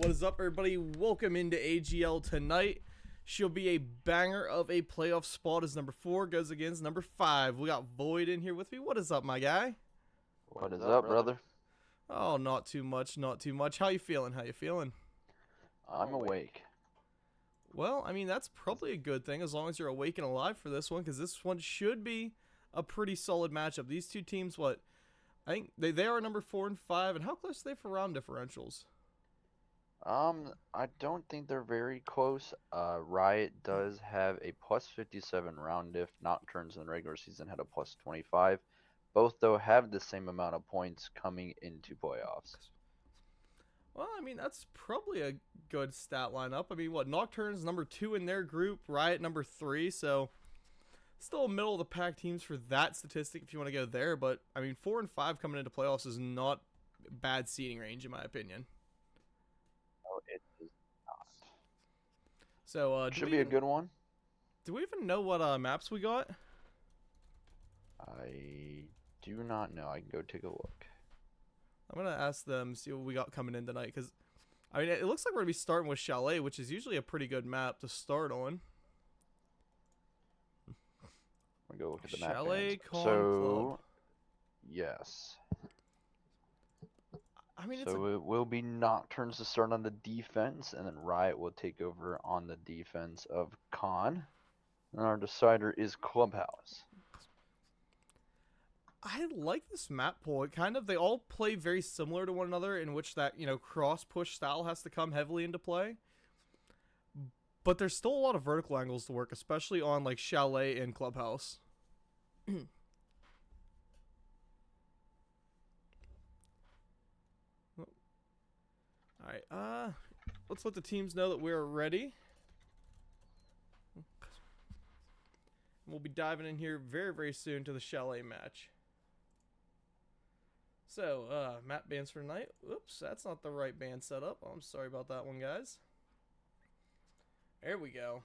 What is up, everybody? Welcome into AGL tonight. She'll be a banger of a playoff spot as number 4 goes against number 5. We got Void in here with me. What is up, my guy? What is up, brother? Oh, not too much, not too much. How you feeling? How you feeling? I'm awake. Well, I mean, that's probably a good thing as long as you're awake and alive for this one, because this one should be a pretty solid matchup. These two teams, what? I think they are number 4 and 5, and how close are they for round differentials? I don't think they're very close. Riot does have a plus 57 round diff. Nocturns in the regular season had a plus 25. Both, though, have the same amount of points coming into playoffs. Well, I mean, that's probably a good stat lineup. I mean, what, Nocturnes number 2 in their group, Riot number 3, so still middle of the pack teams for that statistic if you want to go there. But, I mean, 4 and 5 coming into playoffs is not bad seeding range, in my opinion. No, it is not. So, Should be a good one. Do we even know what maps we got? I do not know. I can go take a look. I'm going to ask them, see what we got coming in tonight, because, I mean, it looks like we're going to be starting with Chalet, which is usually a pretty good map to start on. We'll go look at the map. Chalet Con so, Club. yes. I mean, so it will be Nocturnes to start on the defense, and then Riot will take over on the defense of Con. And our decider is Clubhouse. I like this map pool. It kind of, they all play very similar to one another, in which that, you know, cross push style has to come heavily into play. But there's still a lot of vertical angles to work, especially on like Chalet and Clubhouse. Alright, let's let the teams know that we're ready. We'll be diving in here very, very soon to the Chalet match. So, map bands for tonight. Oops, that's not the right band setup. I'm sorry about that one, guys. There we go.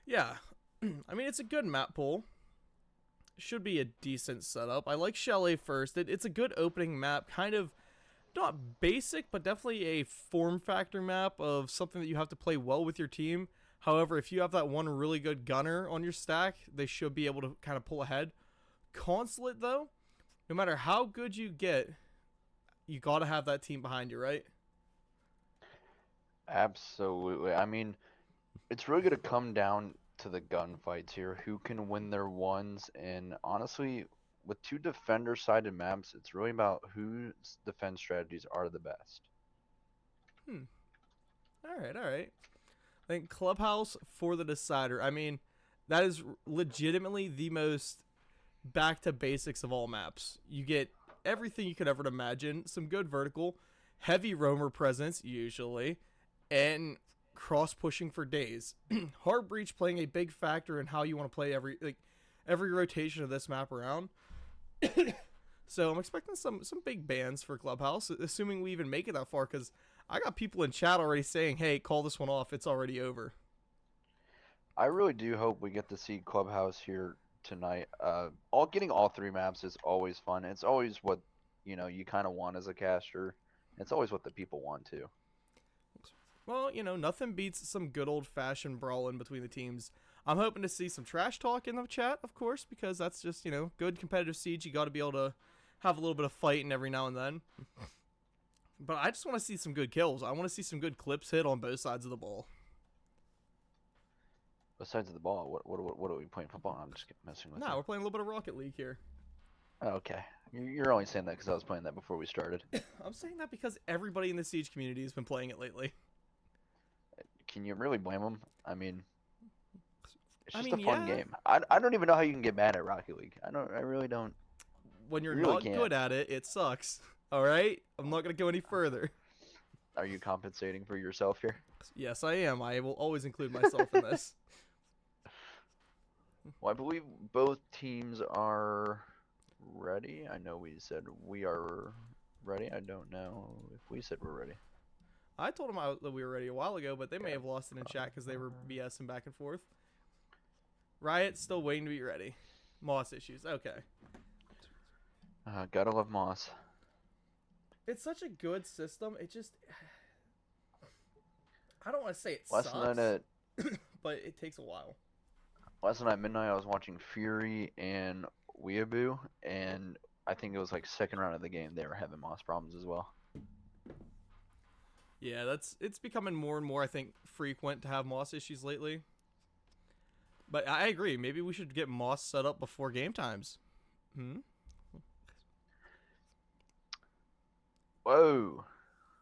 Yeah, I mean, it's a good map pool. Should be a decent setup. I like Chalet first. It's a good opening map. Kind of not basic, but definitely a form factor map of something that you have to play well with your team. However, if you have that one really good gunner on your stack, they should be able to kind of pull ahead. Consulate, though, no matter how good you get, you got to have that team behind you, right? Absolutely. I mean, it's really going to come down to the gunfights here. Who can win their ones? And honestly, with two defender-sided maps, it's really about whose defense strategies are the best. All right, all right. I think Clubhouse for the decider. I mean, that is legitimately the most back to basics of all maps. You get everything you could ever imagine. Some good vertical, heavy roamer presence usually, and cross pushing for days. Hard breach playing a big factor in how you want to play every rotation of this map around. So I'm expecting some big bans for Clubhouse, assuming we even make it that far, because I got people in chat already saying, hey, call this one off, it's already over. I really do hope we get to see Clubhouse here tonight. Getting all 3 maps is always fun. It's always what you kind of want as a caster. It's always what the people want to. Well, nothing beats some good old-fashioned brawling between the teams. I'm hoping to see some trash talk in the chat, of course, because that's just, good competitive Siege. You got to be able to have a little bit of fighting every now and then. But I just want to see some good kills. I want to see some good clips hit on both sides of the ball. Both sides of the ball? What are we playing football? I'm just messing with you. We're playing a little bit of Rocket League here. Okay. You're only saying that because I was playing that before we started. I'm saying that because everybody in the Siege community has been playing it lately. Can you really blame them? I mean, it's just a fun game. I don't even know how you can get mad at Rocket League. I really don't. When you're really not good at it, it sucks. All right? I'm not going to go any further. Are you compensating for yourself here? Yes, I am. I will always include myself in this. Well, I believe both teams are ready. I know we said we are ready. I don't know if we said we're ready. I told them that we were ready a while ago, but they may have lost it in chat because they were BSing back and forth. Riot still waiting to be ready. Moss issues. Okay. Gotta love Moss. It's such a good system. It just... I don't want to say it Last night sucks, at but it takes a while. last night at midnight, I was watching Fury and Weeaboo, and I think it was like second round of the game. They were having moss problems as well. Yeah, it's becoming more and more, I think, frequent to have moss issues lately. But I agree. Maybe we should get moss set up before game times. Hmm. Whoa,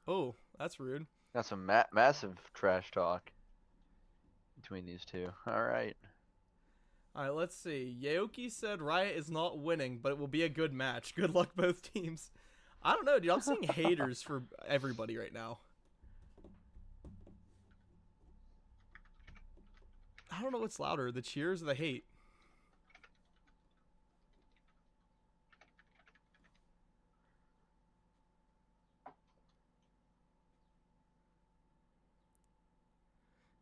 Oh, that's rude. got some massive trash talk between these two. All right. All right, let's see. Yaoki said Riot is not winning, but it will be a good match. Good luck, both teams. I don't know, dude. I'm seeing haters for everybody right now. I don't know what's louder, the cheers or the hate.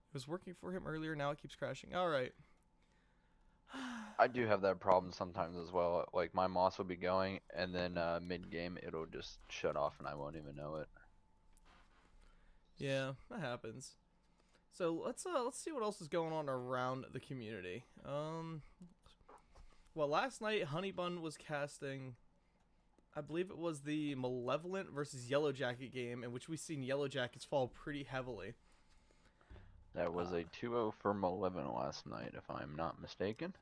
It was working for him earlier, now it keeps crashing. All right. I do have that problem sometimes as well. Like my moss will be going, and then mid game it'll just shut off, and I won't even know it. Yeah, that happens. So let's see what else is going on around the community. Well, last night Honeybun was casting, I believe it was the Malevolent versus Yellow Jacket game, in which we've seen Yellow Jackets fall pretty heavily. That was a 2-0 for Malevolent last night, if I'm not mistaken.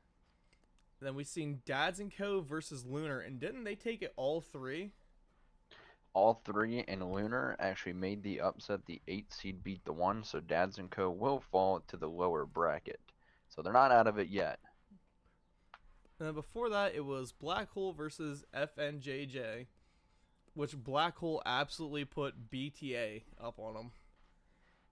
Then we've seen Dads and Co versus Lunar, and didn't they take it all three? All three and Lunar actually made the upset. The 8 seed beat the 1, so Dads and Co will fall to the lower bracket. So they're not out of it yet. And then before that, it was Black Hole versus FNJJ, which Black Hole absolutely put BTA up on them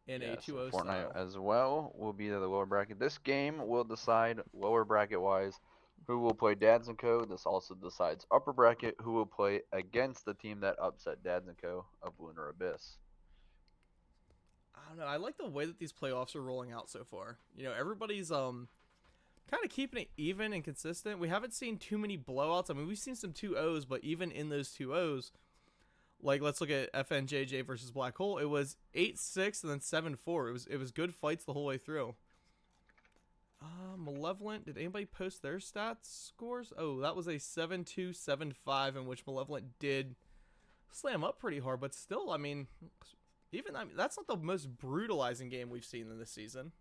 in a 2-0 Fortnite style. as well will be the lower bracket. This game will decide lower bracket wise who will play Dads and Co. This also decides upper bracket who will play against the team that upset Dads and Co. of Lunar Abyss. I don't know. I like the way that these playoffs are rolling out so far. You know, everybody's kind of keeping it even and consistent. We haven't seen too many blowouts. I mean, we've seen some 2-0s, but even in those 2-0s, like let's look at FNJJ versus Black Hole. It was 8-6 and then 7-4. It was good fights the whole way through. Malevolent, did anybody post their stats scores? Oh, that was a 7-2, 7-5 in which Malevolent did slam up pretty hard, but still, I mean, that's not the most brutalizing game we've seen in this season.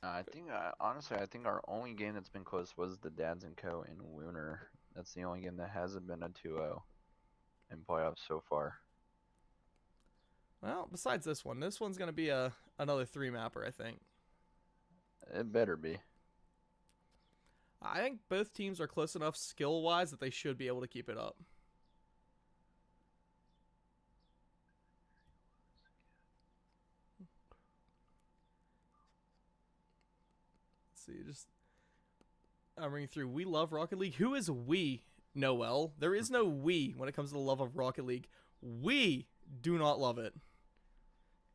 I think honestly, I think our only game that's been close was the Dads and Co. in Lunar. That's the only game that hasn't been a 2-0 in playoffs so far. Well, besides this one's going to be another 3-mapper, I think. It better be. I think both teams are close enough skill-wise that they should be able to keep it up. Let's see, I'm reading through. We love Rocket League. Who is we, Noel? There is no we when it comes to the love of Rocket League. We do not love it.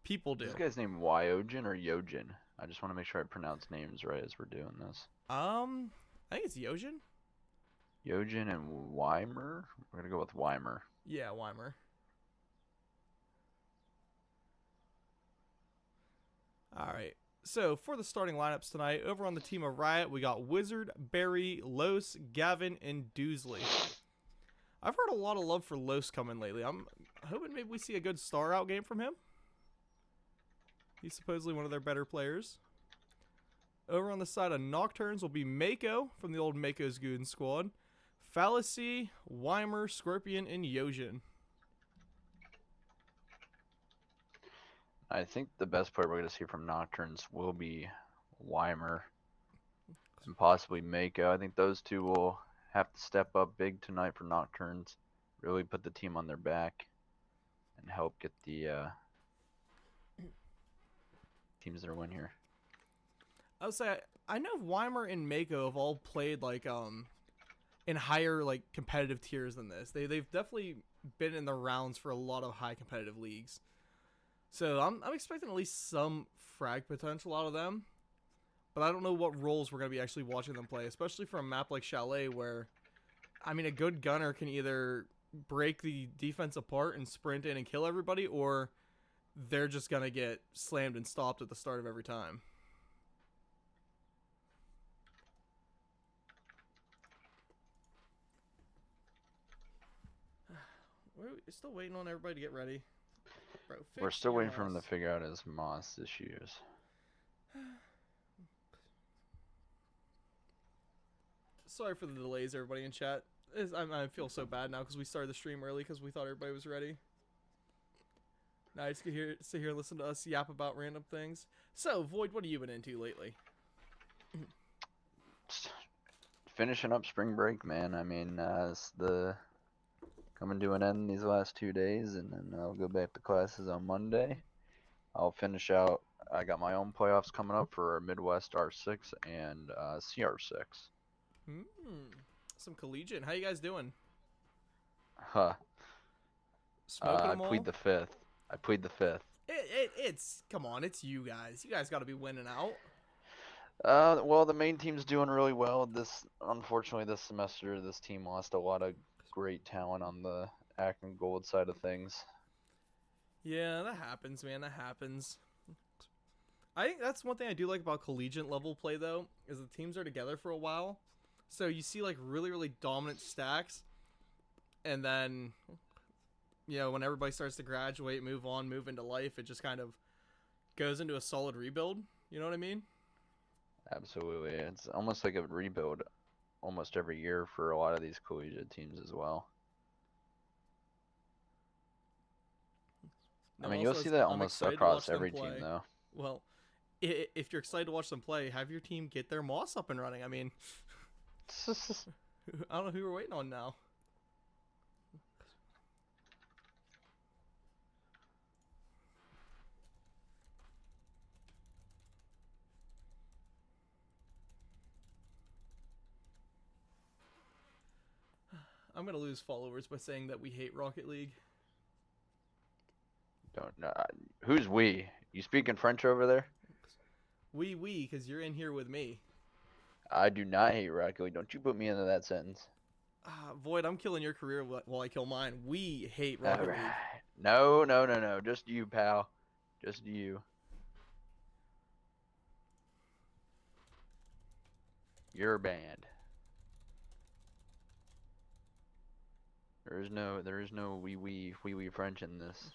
People do. This guy's named Wyojin or Yojin? I just want to make sure I pronounce names right as we're doing this. I think it's Yojin. Yojin and Weimer? We're going to go with Weimer. Yeah, Weimer. All right. So, for the starting lineups tonight, over on the team of Riot, we got Wizard, Barry, Los, Gavin, and Doosley. I've heard a lot of love for Los coming lately. I'm hoping maybe we see a good star out game from him. He's supposedly one of their better players. Over on the side of Nocturns will be Mako from the old Mako's Goon squad. Fallacy, Weimer, Scorpion, and Yojin. I think the best player we're going to see from Nocturnes will be Weimer and possibly Mako. I think those two will have to step up big tonight for Nocturnes, really put the team on their back, and help get the teams that are win here. I would say I know Weimer and Mako have all played like in higher like competitive tiers than this. They've definitely been in the rounds for a lot of high competitive leagues. So I'm expecting at least some frag potential out of them. But I don't know what roles we're going to be actually watching them play, especially for a map like Chalet where I mean, a good gunner can either break the defense apart and sprint in and kill everybody, or they're just gonna get slammed and stopped at the start of every time. We're still waiting on everybody to get ready. Bro, We're fix still your waiting for him to mouse. figure out his moss issues. Sorry for the delays, everybody in chat. I feel so bad now because we started the stream early because we thought everybody was ready. Now I just sit here and listen to us yap about random things. So, Void, what have you been into lately? Just finishing up spring break, man. I mean, it's coming to an end these last 2 days, and then I'll go back to classes on Monday. I'll finish out. I got my own playoffs coming up for Midwest R6 and CR6. Some collegiate. How you guys doing? Huh. Smoking I them all? plead the fifth. I plead the fifth. It's come on, it's you guys. You guys got to be winning out. Well, the main team's doing really well. Unfortunately, this semester, this team lost a lot of great talent on the Akron Gold side of things. Yeah, that happens, man. That happens. I think that's one thing I do like about collegiate level play, though, is the teams are together for a while. So you see, like, really, really dominant stacks. And then, you know, when everybody starts to graduate, move on, move into life, it just kind of goes into a solid rebuild. You know what I mean? Absolutely. It's almost like a rebuild almost every year for a lot of these collegiate teams as well. I mean, you'll see that almost across every team, though. Well, if you're excited to watch them play, have your team get their moss up and running. I mean, I don't know who we're waiting on now. I'm gonna lose followers by saying that we hate Rocket League. Don't know. Who's we? You speaking French over there? We, because you're in here with me. I do not hate Rocket League. Don't you put me into that sentence. Void, I'm killing your career while I kill mine. We hate Rocket League. No. Just you, pal. Just you. You're banned. There is no wee French in this.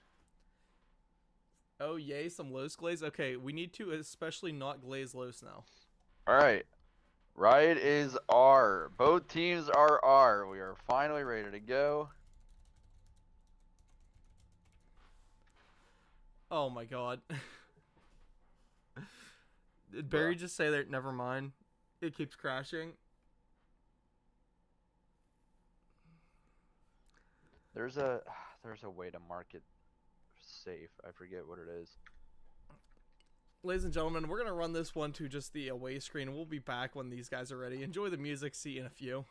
Oh yay, some Los glaze. Okay, we need to especially not glaze Los now. All right, Riot is R. Both teams are R. We are finally ready to go. Oh my god. Did Barry just say that? Never mind. It keeps crashing. There's a way to mark it safe. I forget what it is. Ladies and gentlemen, we're gonna run this one to just the away screen. We'll be back when these guys are ready. Enjoy the music. See you in a few.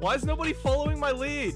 Why is nobody following my lead?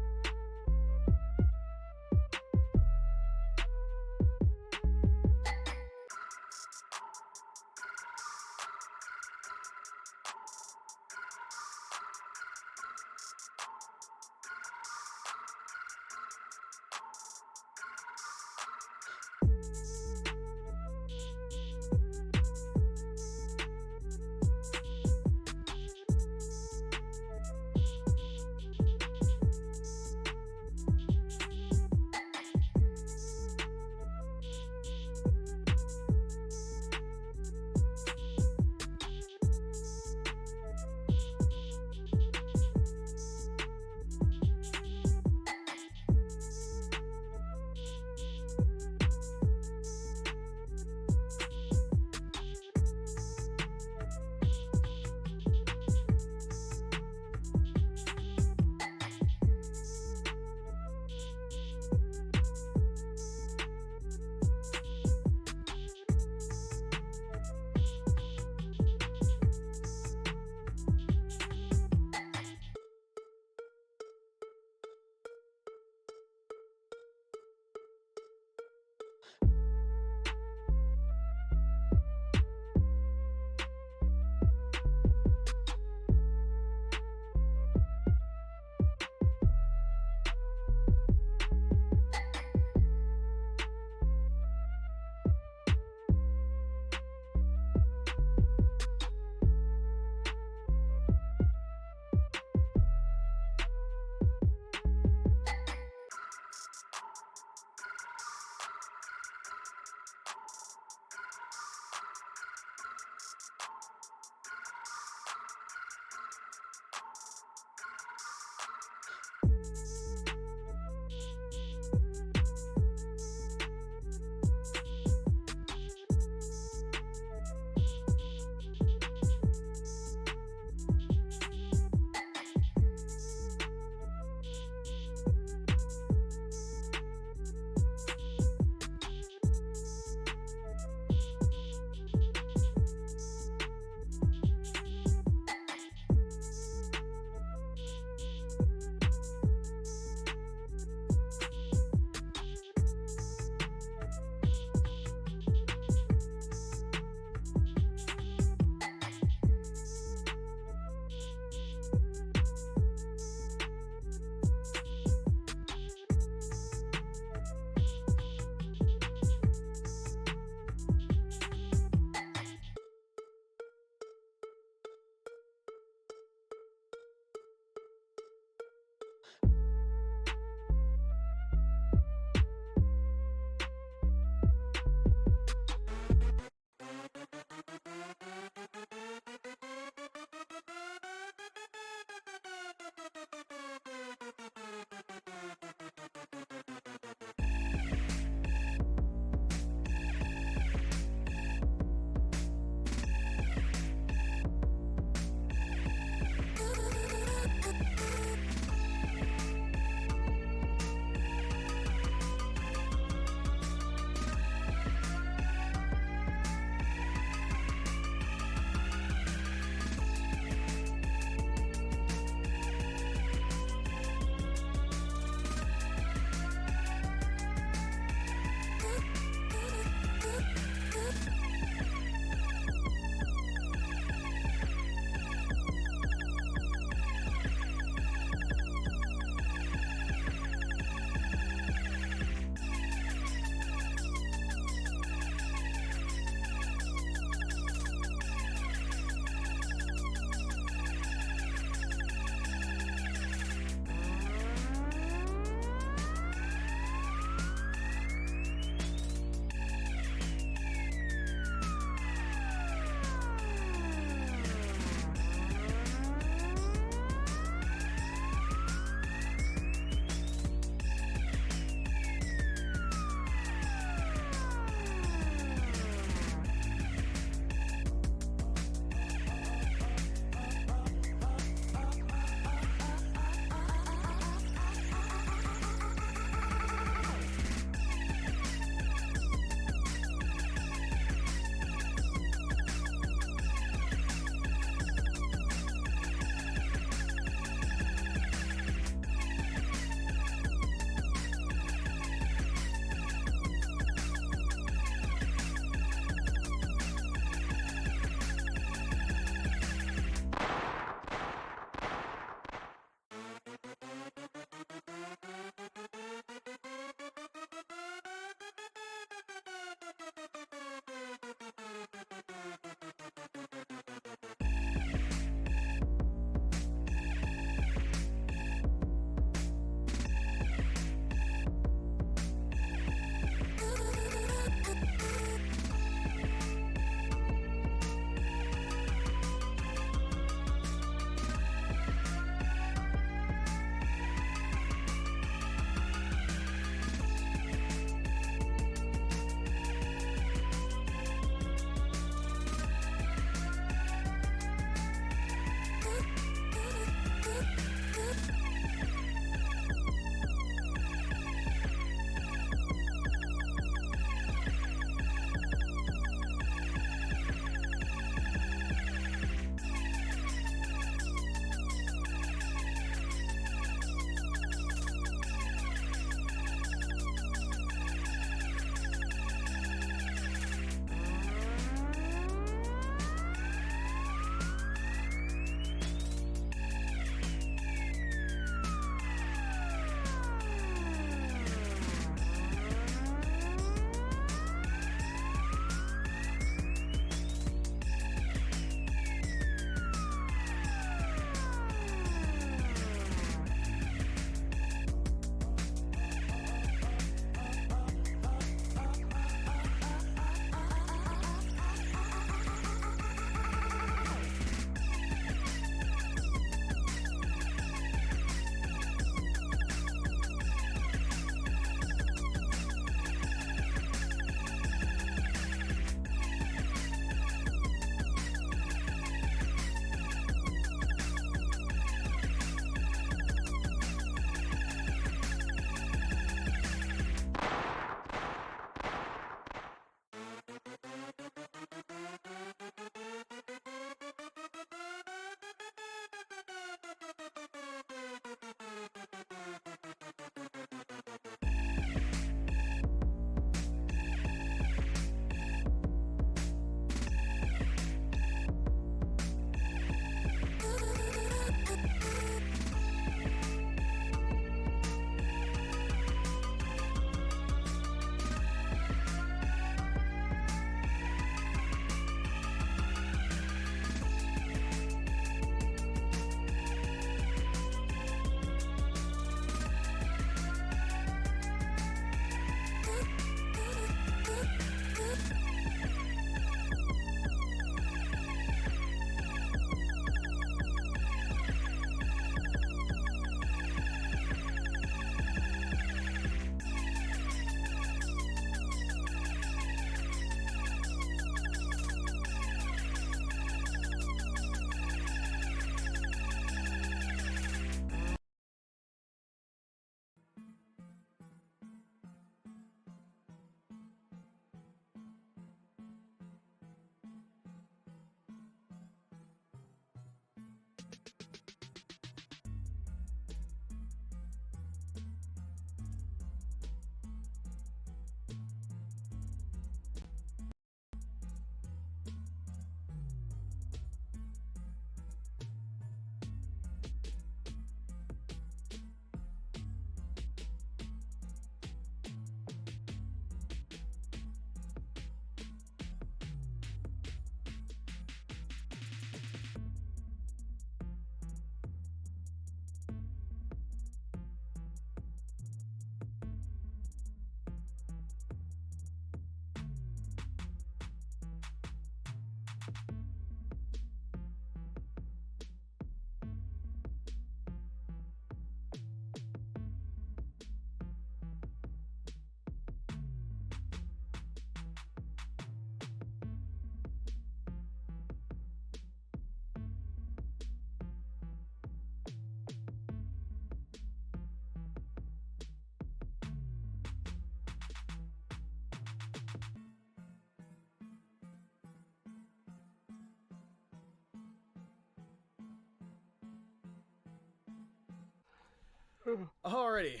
Alrighty.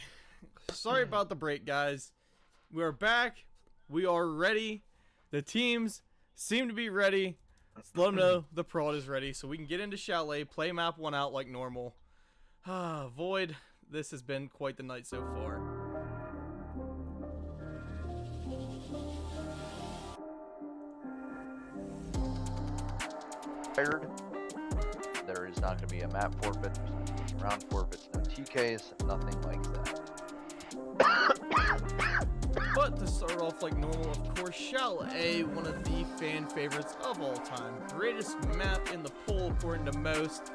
Sorry about the break, guys. We are back. We are ready. The teams seem to be ready. Let's let them know the prod is ready so we can get into Chalet, play map 1 out like normal. Void, this has been quite the night so far. There is not going to be a map forfeit, there's not going to be round forfeits, no TKs, nothing like that. But to start off like normal, of course, Chalet, one of the fan favorites of all time. Greatest map in the poll according to most.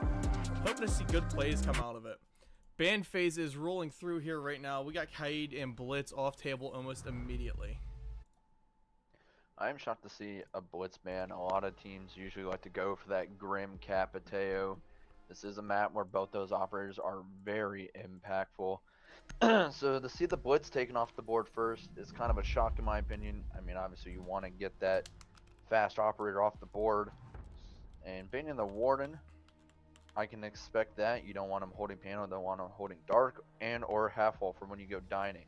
Hoping to see good plays come out of it. Ban phase is rolling through here right now. We got Kaid and Blitz off table almost immediately. I'm shocked to see a blitz ban. A lot of teams usually like to go for that Grim Capiteo. This is a map where both those operators are very impactful. So to see the blitz taken off the board first is kind of a shock in my opinion. I mean, obviously you want to get that fast operator off the board. And banning the Warden, I can expect that. You don't want him holding panel, don't want him holding dark and or half wall for when you go dining.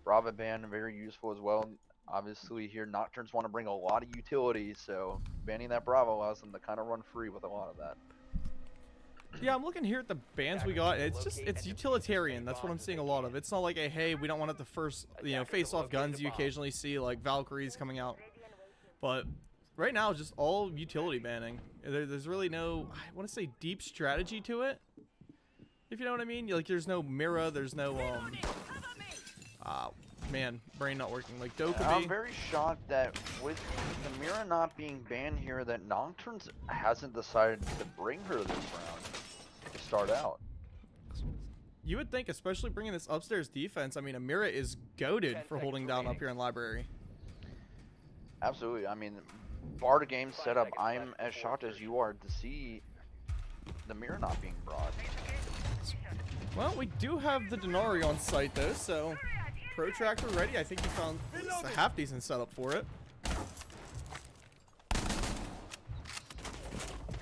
Brava ban, very useful as well. Obviously here Nocturns want to bring a lot of utility, so banning that Bravo allows them to kind of run free with a lot of that. Yeah, I'm looking here at the bans we got. It's utilitarian. That's what I'm seeing a lot of. It's not like a, hey, we don't want it to first, face off guns. You occasionally see like Valkyries coming out. But right now, just all utility banning. There's really no, I want to say, deep strategy to it. If you know what I mean. Like, there's no Mira, there's no, man, brain not working. Like, Dokkaebi. I'm very shocked that with the Mira not being banned here, that Nocturns hasn't decided to bring her this round to start out. You would think, especially bringing this upstairs defense, I mean, Amira is goated for holding down up here in Library. Absolutely. I mean, bar to game setup, I'm as shocked as you are to see the Mira not being brought. Well, we do have the Denari on site, though, so Protractor ready. I think he found a half decent setup for it.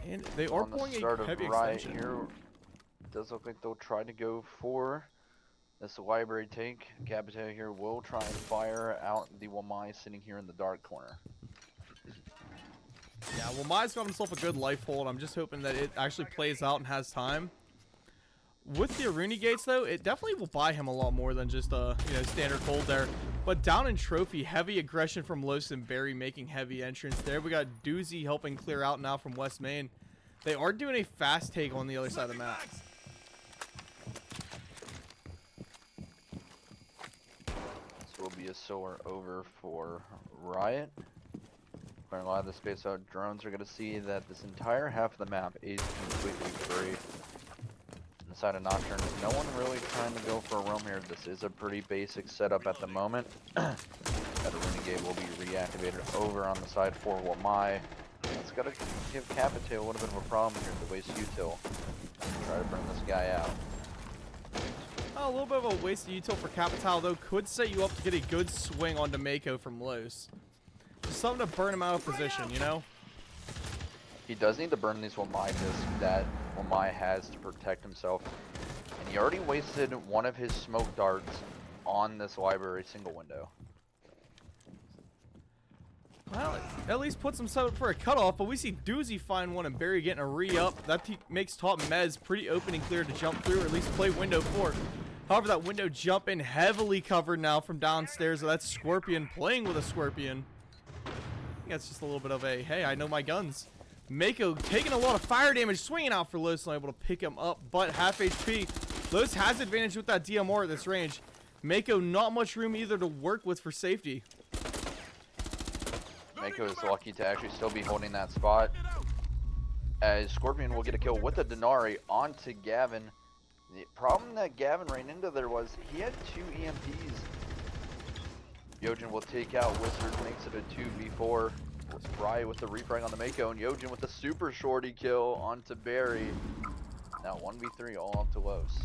And they are pulling a heavy extension. Here, it does look like they'll try to go for this library take. Capita here will try and fire out the Wamai sitting here in the dark corner. Yeah, Wamai's got himself a good life hold. I'm just hoping that it actually plays out and has time. With the Aruni gates, though, it definitely will buy him a lot more than just a standard hold there. But down in Trophy, heavy aggression from Los and Barry making heavy entrance there. We got Doozy helping clear out now from West Main. They are doing a fast take on the other side of the map. This will be a solar over for Riot. Clearing a lot of the space out. Drones are going to see that this entire half of the map is completely free. Inside of Nocturnes, no one really trying to go for a roam here. This is a pretty basic setup at the moment. That Renegade will be reactivated over on the side for Wamai. It's got to give Capita a little bit of a problem here to waste util. Try to bring this guy out. Oh, a little bit of a waste of util for Capital, though, could set you up to get a good swing onto Mako from Los. Just something to burn him out of position, you know? He does need to burn these Wamai discs that Wamai has to protect himself. And he already wasted one of his smoke darts on this library single window. Well, at least puts himself up for a cutoff, but we see Doozy find one and Barry getting a re-up. That makes top Mez pretty open and clear to jump through, or at least play window 4. However, that window jump in heavily covered now from downstairs. So that's Scorpion playing with a Scorpion. I think that's just a little bit of a, hey, I know my guns. Mako taking a lot of fire damage, swinging out for Los, not able to pick him up, but half HP. Los has advantage with that DMR at this range. Mako not much room either to work with for safety. Mako is lucky to actually still be holding that spot, as Scorpion will get a kill with the Denari onto Gavin. The problem that Gavin ran into there was he had 2 EMPs. Yojin will take out Wizard, makes it a 2v4. Riot with the refrag on the Mako, and Yojin with the super shorty kill onto Barry. Now 1v3 all up to Los.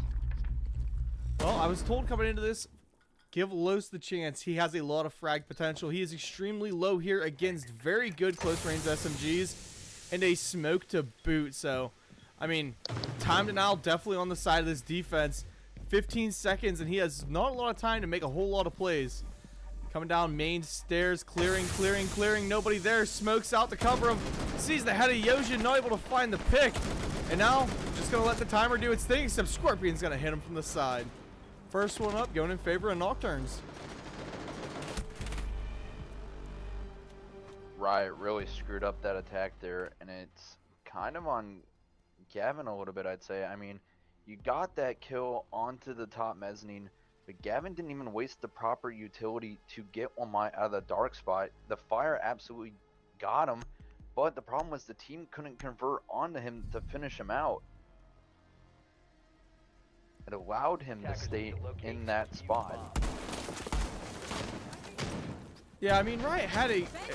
Well, I was told coming into this, give Los the chance. He has a lot of frag potential. He is extremely low here against very good close range SMGs and a smoke to boot. So, I mean, time to now definitely on the side of this defense. 15 seconds, and he has not a lot of time to make a whole lot of plays. Coming down main stairs, clearing. Nobody there. Smokes out to cover him. Sees the head of Yojin, not able to find the pick. And now, just going to let the timer do its thing, except Scorpion's going to hit him from the side. First one up, going in favor of Nocturns. Riot really screwed up that attack there, and it's kind of on Gavin a little bit, I'd say. I mean, you got that kill onto the top mezzanine, but Gavin didn't even waste the proper utility to get on my out of the dark spot. The fire absolutely got him, but the problem was the team couldn't convert onto him to finish him out. It allowed him to stay in that spot. Yeah, I mean, Riot had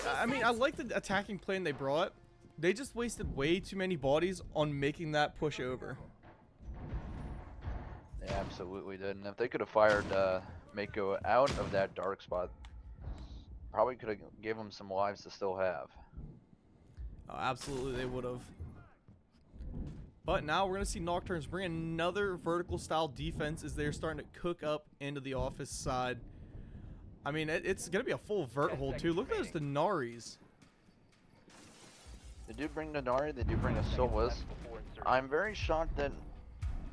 I like the attacking plan they brought. They just wasted way too many bodies on making that push over. They absolutely did. And if they could have fired Mako out of that dark spot, probably could have gave him some lives to still have. Oh, absolutely, they would have. But now we're going to see Nocturns bring another vertical style defense as they're starting to cook up into the office side. I mean, it's going to be a full vert hold too. Look at those Denaris. They do bring Denari, they do bring a Silvas. I'm very shocked that,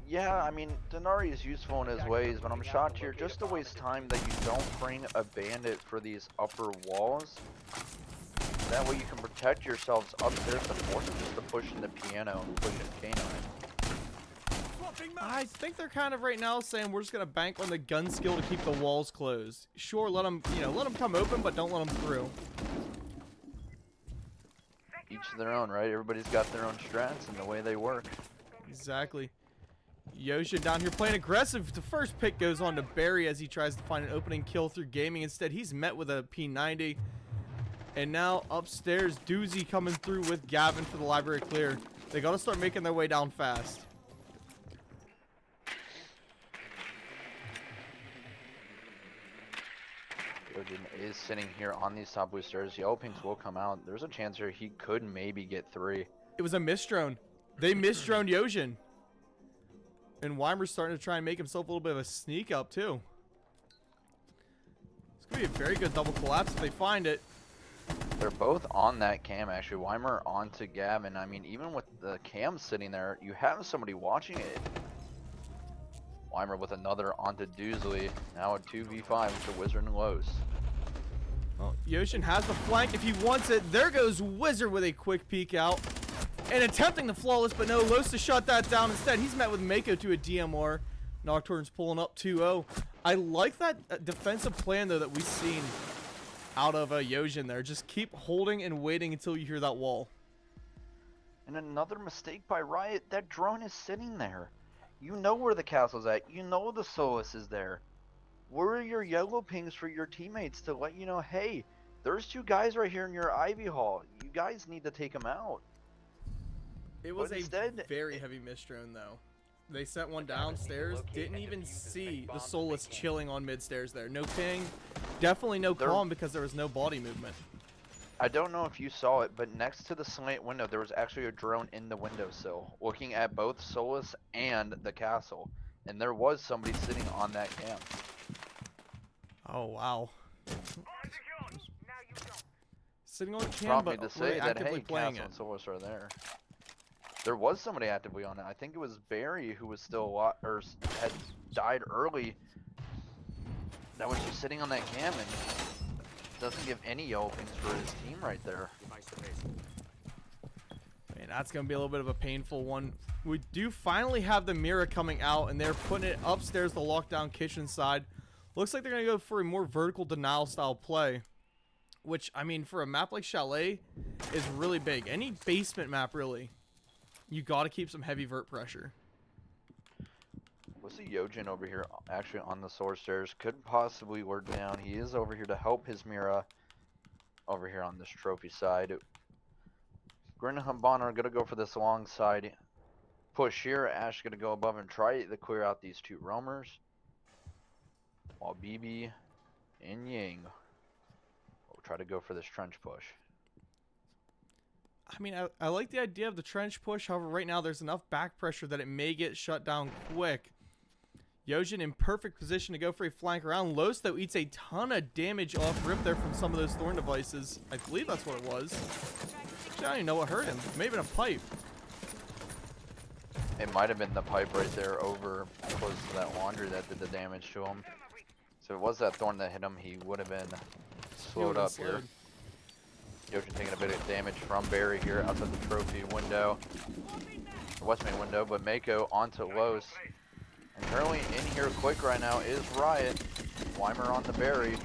yeah, I mean, Denari is useful in his ways, but I'm shocked here just to waste time that you don't bring a bandit for these upper walls. That way you can protect yourselves upstairs to force them just to push in the piano and push in K9. I think they're kind of right now saying we're just going to bank on the gun skill to keep the walls closed. Sure, let them come open, but don't let them through. Each of their own, right? Everybody's got their own strats and the way they work. Exactly. Yosha down here playing aggressive. The first pick goes on to Barry as he tries to find an opening kill through gaming. Instead, he's met with a P90. And now upstairs, Doozy coming through with Gavin for the library clear. They got to start making their way down fast. Yojin is sitting here on these top blue stairs. Yellow pinks will come out. There's a chance here he could maybe get 3. It was a misdrone. They misdroned Yojin. And Weimer's starting to try and make himself a little bit of a sneak up too. It's going to be a very good double collapse if they find it. They're both on that cam, actually. Weimer onto Gavin. I mean, even with the cam sitting there, you have somebody watching it. Weimer with another onto Doosley. Now a 2v5 with the Wizard and Los. Well, Yoshin has the flank if he wants it. There goes Wizard with a quick peek out. And attempting the flawless, but no, Los to shut that down. Instead, he's met with Mako to a DMR. Nocturne's pulling up 2-0. I like that defensive plan, though, that we've seen out of Yojin there. Just keep holding and waiting until you hear that wall. And another mistake by Riot. That drone is sitting there. You know where the castle's at. You know the Solus is there. Where are your yellow pings for your teammates to let you know, hey, there's 2 guys right here in your Ivy Hall. You guys need to take them out. It was very heavy misdrone, though. They sent one downstairs, didn't even see the Solus chilling on mid-stairs there. No ping, definitely no calm because there was no body movement. I don't know if you saw it, but next to the slant window, there was actually a drone in the windowsill looking at both Solus and the castle. And there was somebody sitting on that cam. Oh, wow. Sitting on the cam, Prompt but me to say that, actively hey, playing castle it. and Solus are there. There was somebody actively on it. I think it was Barry who was still alive, or had died early. That was just sitting on that cam and doesn't give any yellow pings for his team right there. Man, that's going to be a little bit of a painful one. We do finally have the mirror coming out, and they're putting it upstairs the lockdown kitchen side. Looks like they're going to go for a more vertical denial style play, which, I mean, for a map like Chalet is really big. Any basement map, really. You got to keep some heavy vert pressure. We'll see Yojin over here actually on the sword stairs. Could possibly work down. He is over here to help his Mira over here on this trophy side. Grin and Habana are going to go for this long side push here. Ash going to go above and try to clear out these 2 roamers. While BB and Ying will try to go for this trench push. I mean, I like the idea of the trench push. However, right now there's enough back pressure that it may get shut down quick. Yojin in perfect position to go for a flank around. Los, though, eats a ton of damage off rip there from some of those thorn devices. I believe that's what it was. Actually, I don't even know what hurt him. Maybe a pipe. It might have been the pipe right there over close to that laundry that did the damage to him. So if it was that thorn that hit him, he would have been slowed up here. Yojin taking a bit of damage from Barry here outside the trophy window. The West Main window, but Mako onto Los. And currently in here quick right now is Riot. Weimer on the Barry.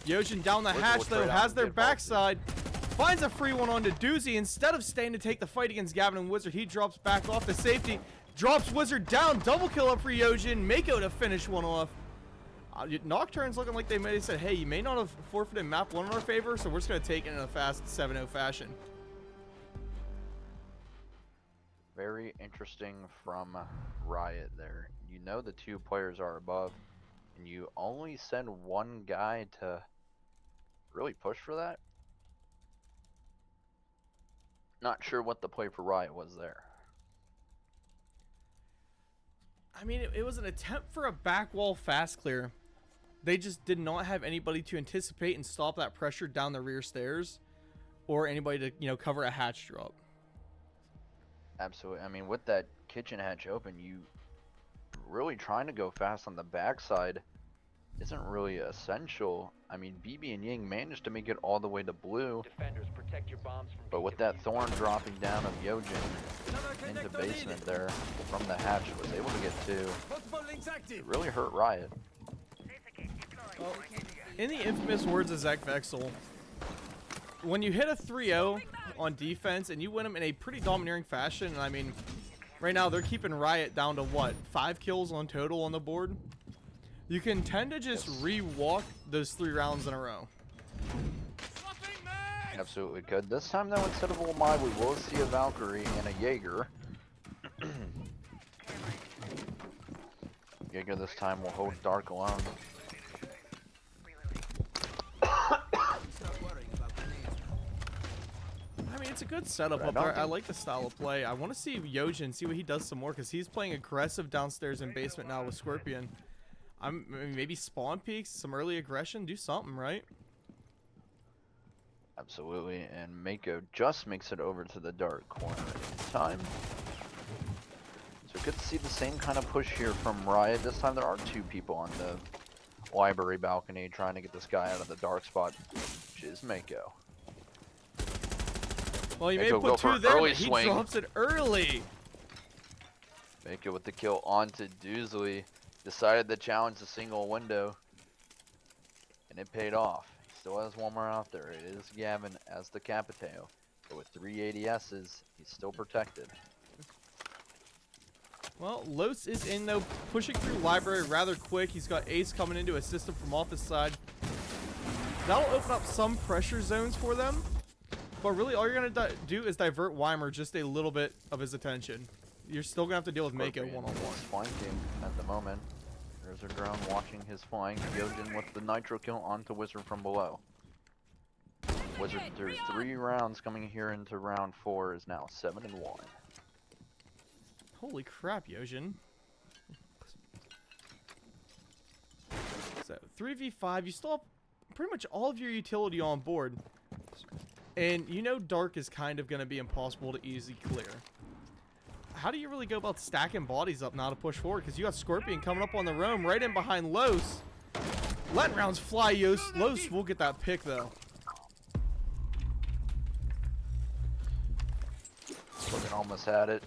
Yojin down the hatch though, has their backside. Finds a free one onto Doozy. Instead of staying to take the fight against Gavin and Wizard, he drops back off to safety. Drops Wizard down. Double kill up for Yojin. Mako to finish one off. Nocturns looking like they may have said, hey, you may not have forfeited map 1 in our favor, so we're just going to take it in a fast 7-0 fashion. Very interesting from Riot there. You know the 2 players are above, and you only send 1 guy to really push for that. Not sure what the play for Riot was there. I mean, it was an attempt for a back wall fast clear. They just did not have anybody to anticipate and stop that pressure down the rear stairs, or anybody to, cover a hatch drop. Absolutely. I mean, with that kitchen hatch open, you really trying to go fast on the backside isn't really essential. I mean, BB and Ying managed to make it all the way to blue, but with that thorn dropping down of Yojin into basement there from the hatch, was able to get 2. It really hurt Riot. Well, in the infamous words of Zach Vexel, when you hit a 3-0 on defense and you win them in a pretty domineering fashion, and I mean, right now they're keeping Riot down to what, 5 kills on total on the board? You can tend to just re-walk those 3 rounds in a row. Absolutely could. This time though, instead of a Lamai, we will see a Valkyrie and a Jaeger. Jaeger this time will hold Dark alone. I mean, it's a good setup up there. I like the style of play. I want to see Yojin, see what he does some more, because he's playing aggressive downstairs in basement now with Scorpion. I mean, maybe spawn peeks, some early aggression, do something, right? Absolutely, and Mako just makes it over to the dark corner in time. So good to see the same kind of push here from Riot. This time there are 2 people on the library balcony trying to get this guy out of the dark spot, which is Mako. Well, you may have put 2 there, but he drops it early. Mako with the kill onto Doosley. Decided to challenge the single window, and it paid off. He still has 1 more out there. It is Gavin as the Capiteo, but with 3 ADSs, he's still protected. Well, Los is in though, pushing through library rather quick. He's got Ace coming in to assist him from off his side. That'll open up some pressure zones for them, but really all you're gonna do is divert Weimer just a little bit of his attention. You're still gonna have to deal with Mako one-on-one. Flanking at the moment. There's a drone watching his flank. Yojin with the nitro kill onto Wizard from below. Wizard through 3 rounds coming here into round 4 is now 7-1. Holy crap, Yojin. So 3v5, you still have pretty much all of your utility on board. And you know Dark is kind of gonna be impossible to easily clear. How do you really go about stacking bodies up now to push forward? Because you got Scorpion coming up on the roam right in behind Los. Letting rounds fly, Los will get that pick, though. Scorpion almost had it.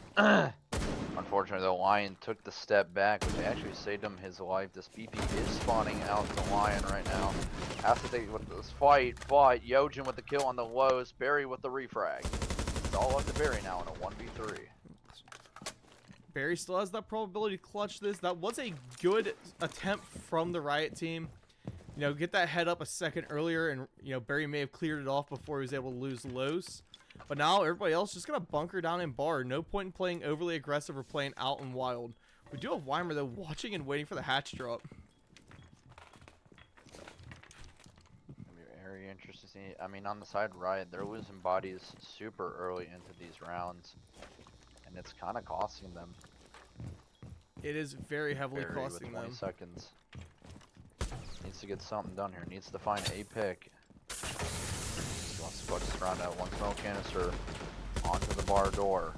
Unfortunately, the Lion took the step back, which actually saved him his life. This BP is spawning out the Lion right now. After they with this fight, but Yojin with the kill on the Los, Barry with the refrag. It's all up to Barry now in a 1v3. Barry still has that probability to clutch this. That was a good attempt from the Riot team. Get that head up a second earlier, and, Barry may have cleared it off before he was able to lose Los. But now everybody else just going to bunker down in bar. No point in playing overly aggressive or playing out and wild. We do have Weimer, though, watching and waiting for the hatch drop. Very interesting. I mean, on the side Riot, they're losing bodies super early into these rounds. And it's kind of costing them. It is very heavily Barry costing with 20 them. seconds. Needs to get something done here. Needs to find a pick. He wants to focus around that one smoke canister onto the bar door.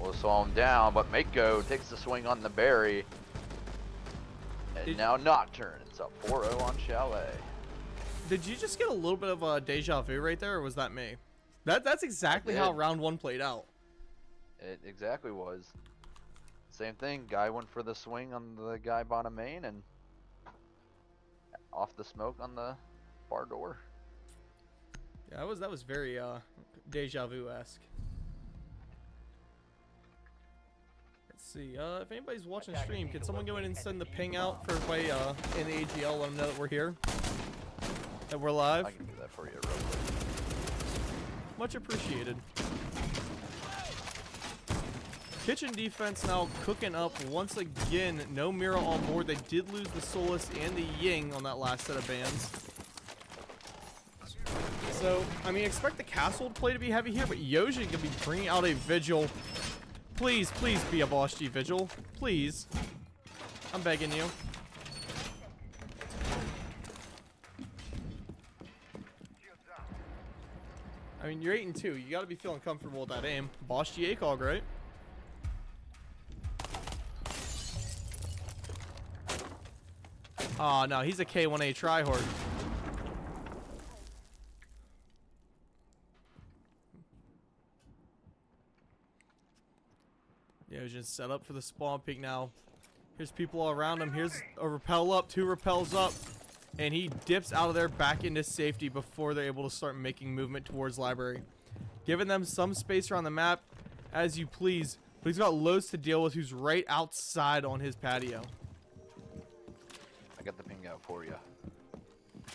Will slow him down, but Mako takes the swing on the Barry. And now Nocturns up 4-0 on Chalet. Did you just get a little bit of a deja vu right there, or was that me? That's exactly how round 1 played out. It exactly was. Same thing. Guy went for the swing on the guy bottom main and off the smoke on the bar door. Yeah, that was very deja vu-esque. Let's see. If anybody's watching stream, could someone go in and send the ping out for everybody in the AGL? Let them know that we're here, that we're live. I can do that for you real quick. Much appreciated. Kitchen defense now cooking up once again. No Mira on board. They did lose the Solus and the Ying on that last set of bans. So, I mean, expect the castle play to be heavy here, but Yojin going to be bringing out a Vigil. Please, please be a Boss G Vigil. Please. I'm begging you. I mean, you're 8-2. You got to be feeling comfortable with that aim. Boss G ACOG, right? Oh, no. He's a K1A tryhard. Yeah, he's just set up for the spawn peak now. Here's people all around him. Here's a rappel up, 2 rappels up. And he dips out of there back into safety before they're able to start making movement towards library. Giving them some space around the map as you please. But he's got Los to deal with, who's right outside on his patio. I got the ping out for you.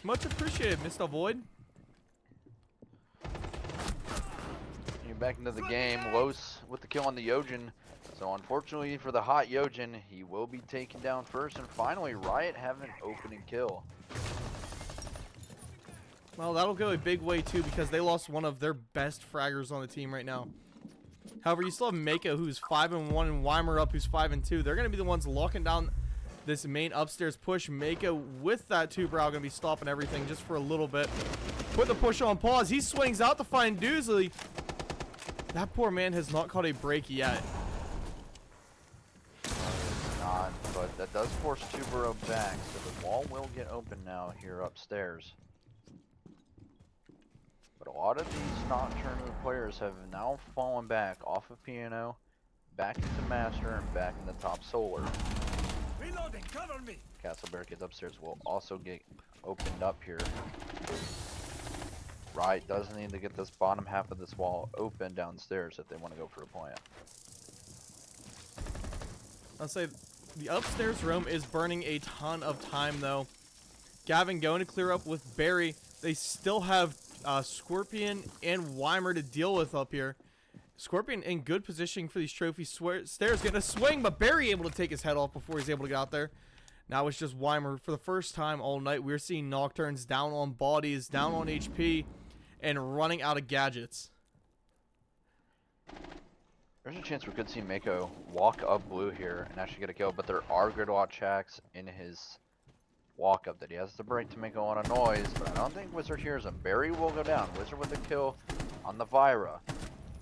Much appreciated, Mr. Void. You're back into the game. Los with the kill on the Yojin. So unfortunately for the hot Yojin, he will be taken down first. And finally, Riot have an opening kill. Well, that'll go a big way too, because they lost one of their best fraggers on the team right now. However, you still have Mako, who's 5-1, and Weimer up, who's 5-2. They're going to be the ones locking down this main upstairs push. Mako with that 2-brow going to be stopping everything just for a little bit. Put the push on pause. He swings out to find Doozley. That poor man has not caught a break yet. Not, but that does force 2-bro back, so the wall will get open now here upstairs. But a lot of these Nocturne players have now fallen back off of Piano, back into Master, and back into top Solar. Reloading, cover me. Castle barricades upstairs will also get opened up here. Riot does need to get this bottom half of this wall open downstairs if they want to go for a plant. I'll say the upstairs room is burning a ton of time though. Gavin going to clear up with Barry. They still have Scorpion and Weimer to deal with up here. Scorpion in good position for these trophy stairs, getting a swing, but Barry able to take his head off before he's able to get out there. Now it's just Weimer. For the first time all night, we're seeing Nocturnes down on bodies, down on HP, and running out of gadgets. There's a chance we could see Mako walk up blue here and actually get a kill, but there are Gridwatch hacks in his walk up that he has to break to make a lot of noise, but I don't think Wizard hears him. Barry will go down. Wizard with the kill on the Vira.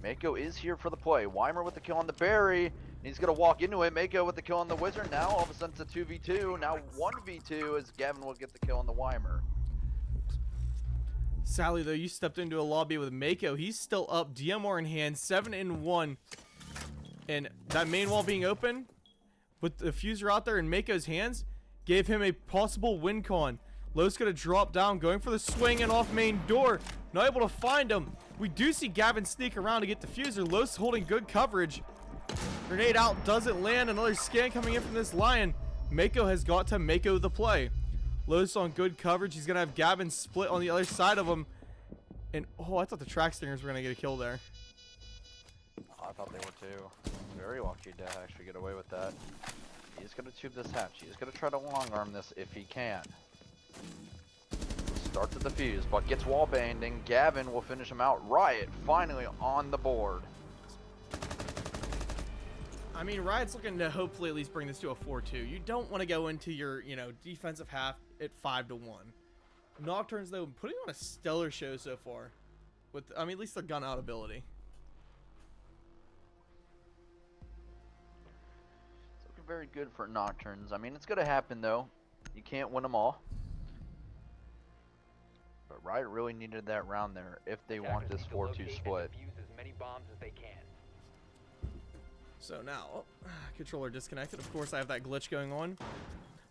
Mako is here for the play. Weimer with the kill on the Barry. He's going to walk into it. Mako with the kill on the Wizard. Now all of a sudden it's a 2v2. Now 1v2 as Gavin will get the kill on the Weimer. Sally, though, you stepped into a lobby with Mako. He's still up, DMR in hand, 7-1. And that main wall being open with the fuser out there in Mako's hands gave him a possible win con. Lowe's going to drop down, going for the swing and off main door. Not able to find him. We do see Gavin sneak around to get the fuser. Lowe's holding good coverage. Grenade out, doesn't land. Another scan coming in from this Lion. Mako has got to Mako the play. Lowe's on good coverage. He's going to have Gavin split on the other side of him. And, oh, I thought the track stingers were going to get a kill there. Oh, I thought they were too. Very lucky to actually get away with that. He's going to tube this hatch. He's going to try to long arm this if he can. Start to the fuse, but gets wall banged, and Gavin will finish him out. Riot finally on the board. I mean, Riot's looking to hopefully at least bring this to a 4-2. You don't want to go into your, defensive half at 5-1. Nocturns, though, putting on a stellar show so far. With, I mean, at least their gun out ability. It's looking very good for Nocturns. I mean, it's going to happen, though. You can't win them all. But Riot really needed that round there if they want this 4-2 split. So now, controller disconnected. Of course, I have that glitch going on.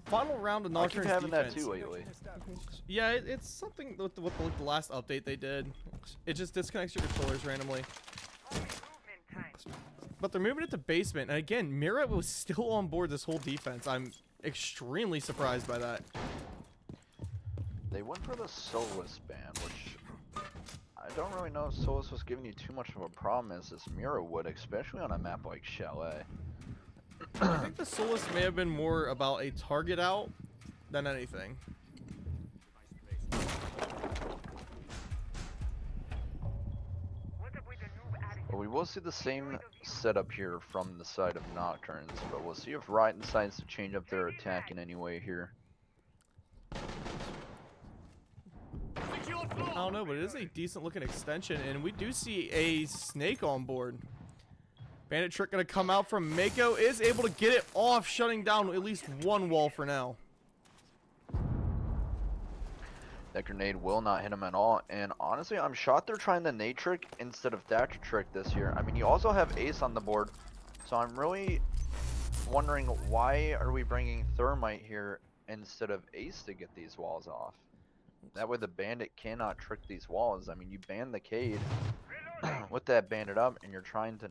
Final round of Nocturns I keep having defense. that too lately. Yeah, it's something with the last update they did. It just disconnects your controllers randomly. But they're moving it to basement. And again, Mira was still on board this whole defense. I'm extremely surprised by that. They went for the Solus ban, which I don't really know if Solus was giving you too much of a problem as this Mira would, especially on a map like Chalet. I think the Solus may have been more about a target out than anything. Well, we will see the same setup here from the side of Nocturns, but we'll see if Riot decides to change up their attack in any way here. I don't know, but it is a decent looking extension, and we do see a snake on board. Bandit Trick gonna come out from Mako, is able to get it off, shutting down at least one wall for now. That grenade will not hit him at all, and honestly, I'm shocked they're trying the nade trick instead of Thatcher trick this year. I mean, you also have Ace on the board, so I'm really wondering why are we bringing Thermite here instead of Ace to get these walls off. That way the Bandit cannot trick these walls. I mean, you ban the Cade with that Bandit up, and you're trying to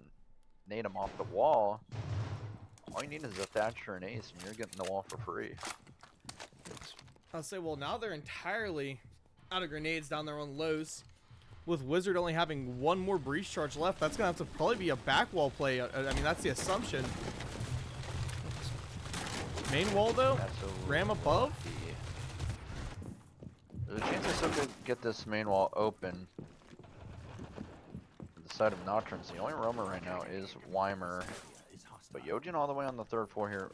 nade him off the wall. All you need is a Thatcher and Ace, and you're getting the wall for free. I'll say, well, now they're entirely out of grenades down there on Los. With Wizard only having one more breach charge left, that's going to have to probably be a back wall play. I mean, that's the assumption. Main wall, though? Absolutely. Ram above? There's a chance I still could get this main wall open. The side of Nocturnes, the only roamer right now is Weimer. But Yojin all the way on the third floor here.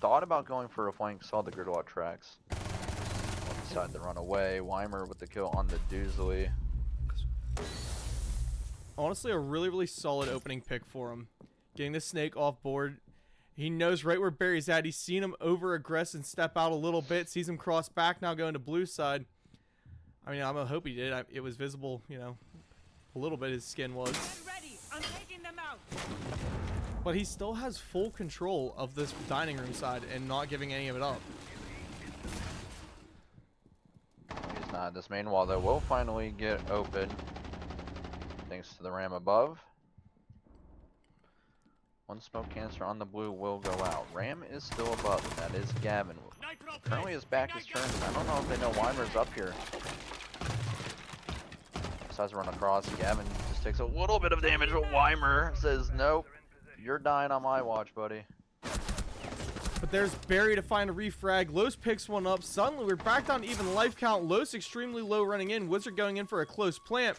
Thought about going for a flank, saw the Gridlock tracks. Decided to run away. Weimer with the kill on the Doozley. Honestly, a really, really solid opening pick for him. Getting the snake off board. He knows right where Barry's at. He's seen him over-aggress and step out a little bit. Sees him cross back, now going to blue side. I mean, I'm gonna hope he did. It was visible, a little bit his skin was. I'm taking them out. But he still has full control of this dining room side and not giving any of it up. He's not. This main wall, though, will finally get open. Thanks to the ram above. One smoke canister on the blue will go out. Ram is still above. That is Gavin. Currently his back is turned. I don't know if they know Weimer's up here. Decides to run across. Gavin just takes a little bit of damage, but Weimer says, nope, you're dying on my watch, buddy. But there's Barry to find a refrag. Los picks one up. Suddenly we're back down to even life count. Los extremely low running in. Wizard going in for a close plant.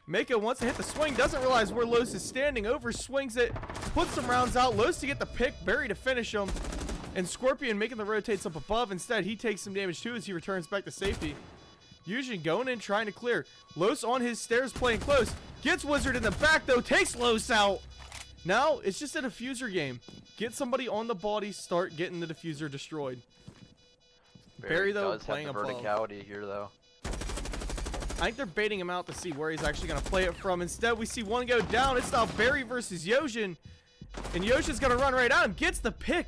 Mako wants to hit the swing, doesn't realize where Los is standing, over swings it, puts some rounds out. Los to get the pick, Barry to finish him, and Scorpion making the rotates up above. Instead, he takes some damage too as he returns back to safety. Yujin going in, trying to clear. Los on his stairs playing close, gets Wizard in the back though, takes Los out. Now, it's just a diffuser game. Get somebody on the body, start getting the diffuser destroyed. Barry though, does playing have the above. verticality here though. I think they're baiting him out to see where he's actually going to play it from. Instead, we see one go down. It's now Barry versus Yojin. And Yojin's going to run right at him. Gets the pick.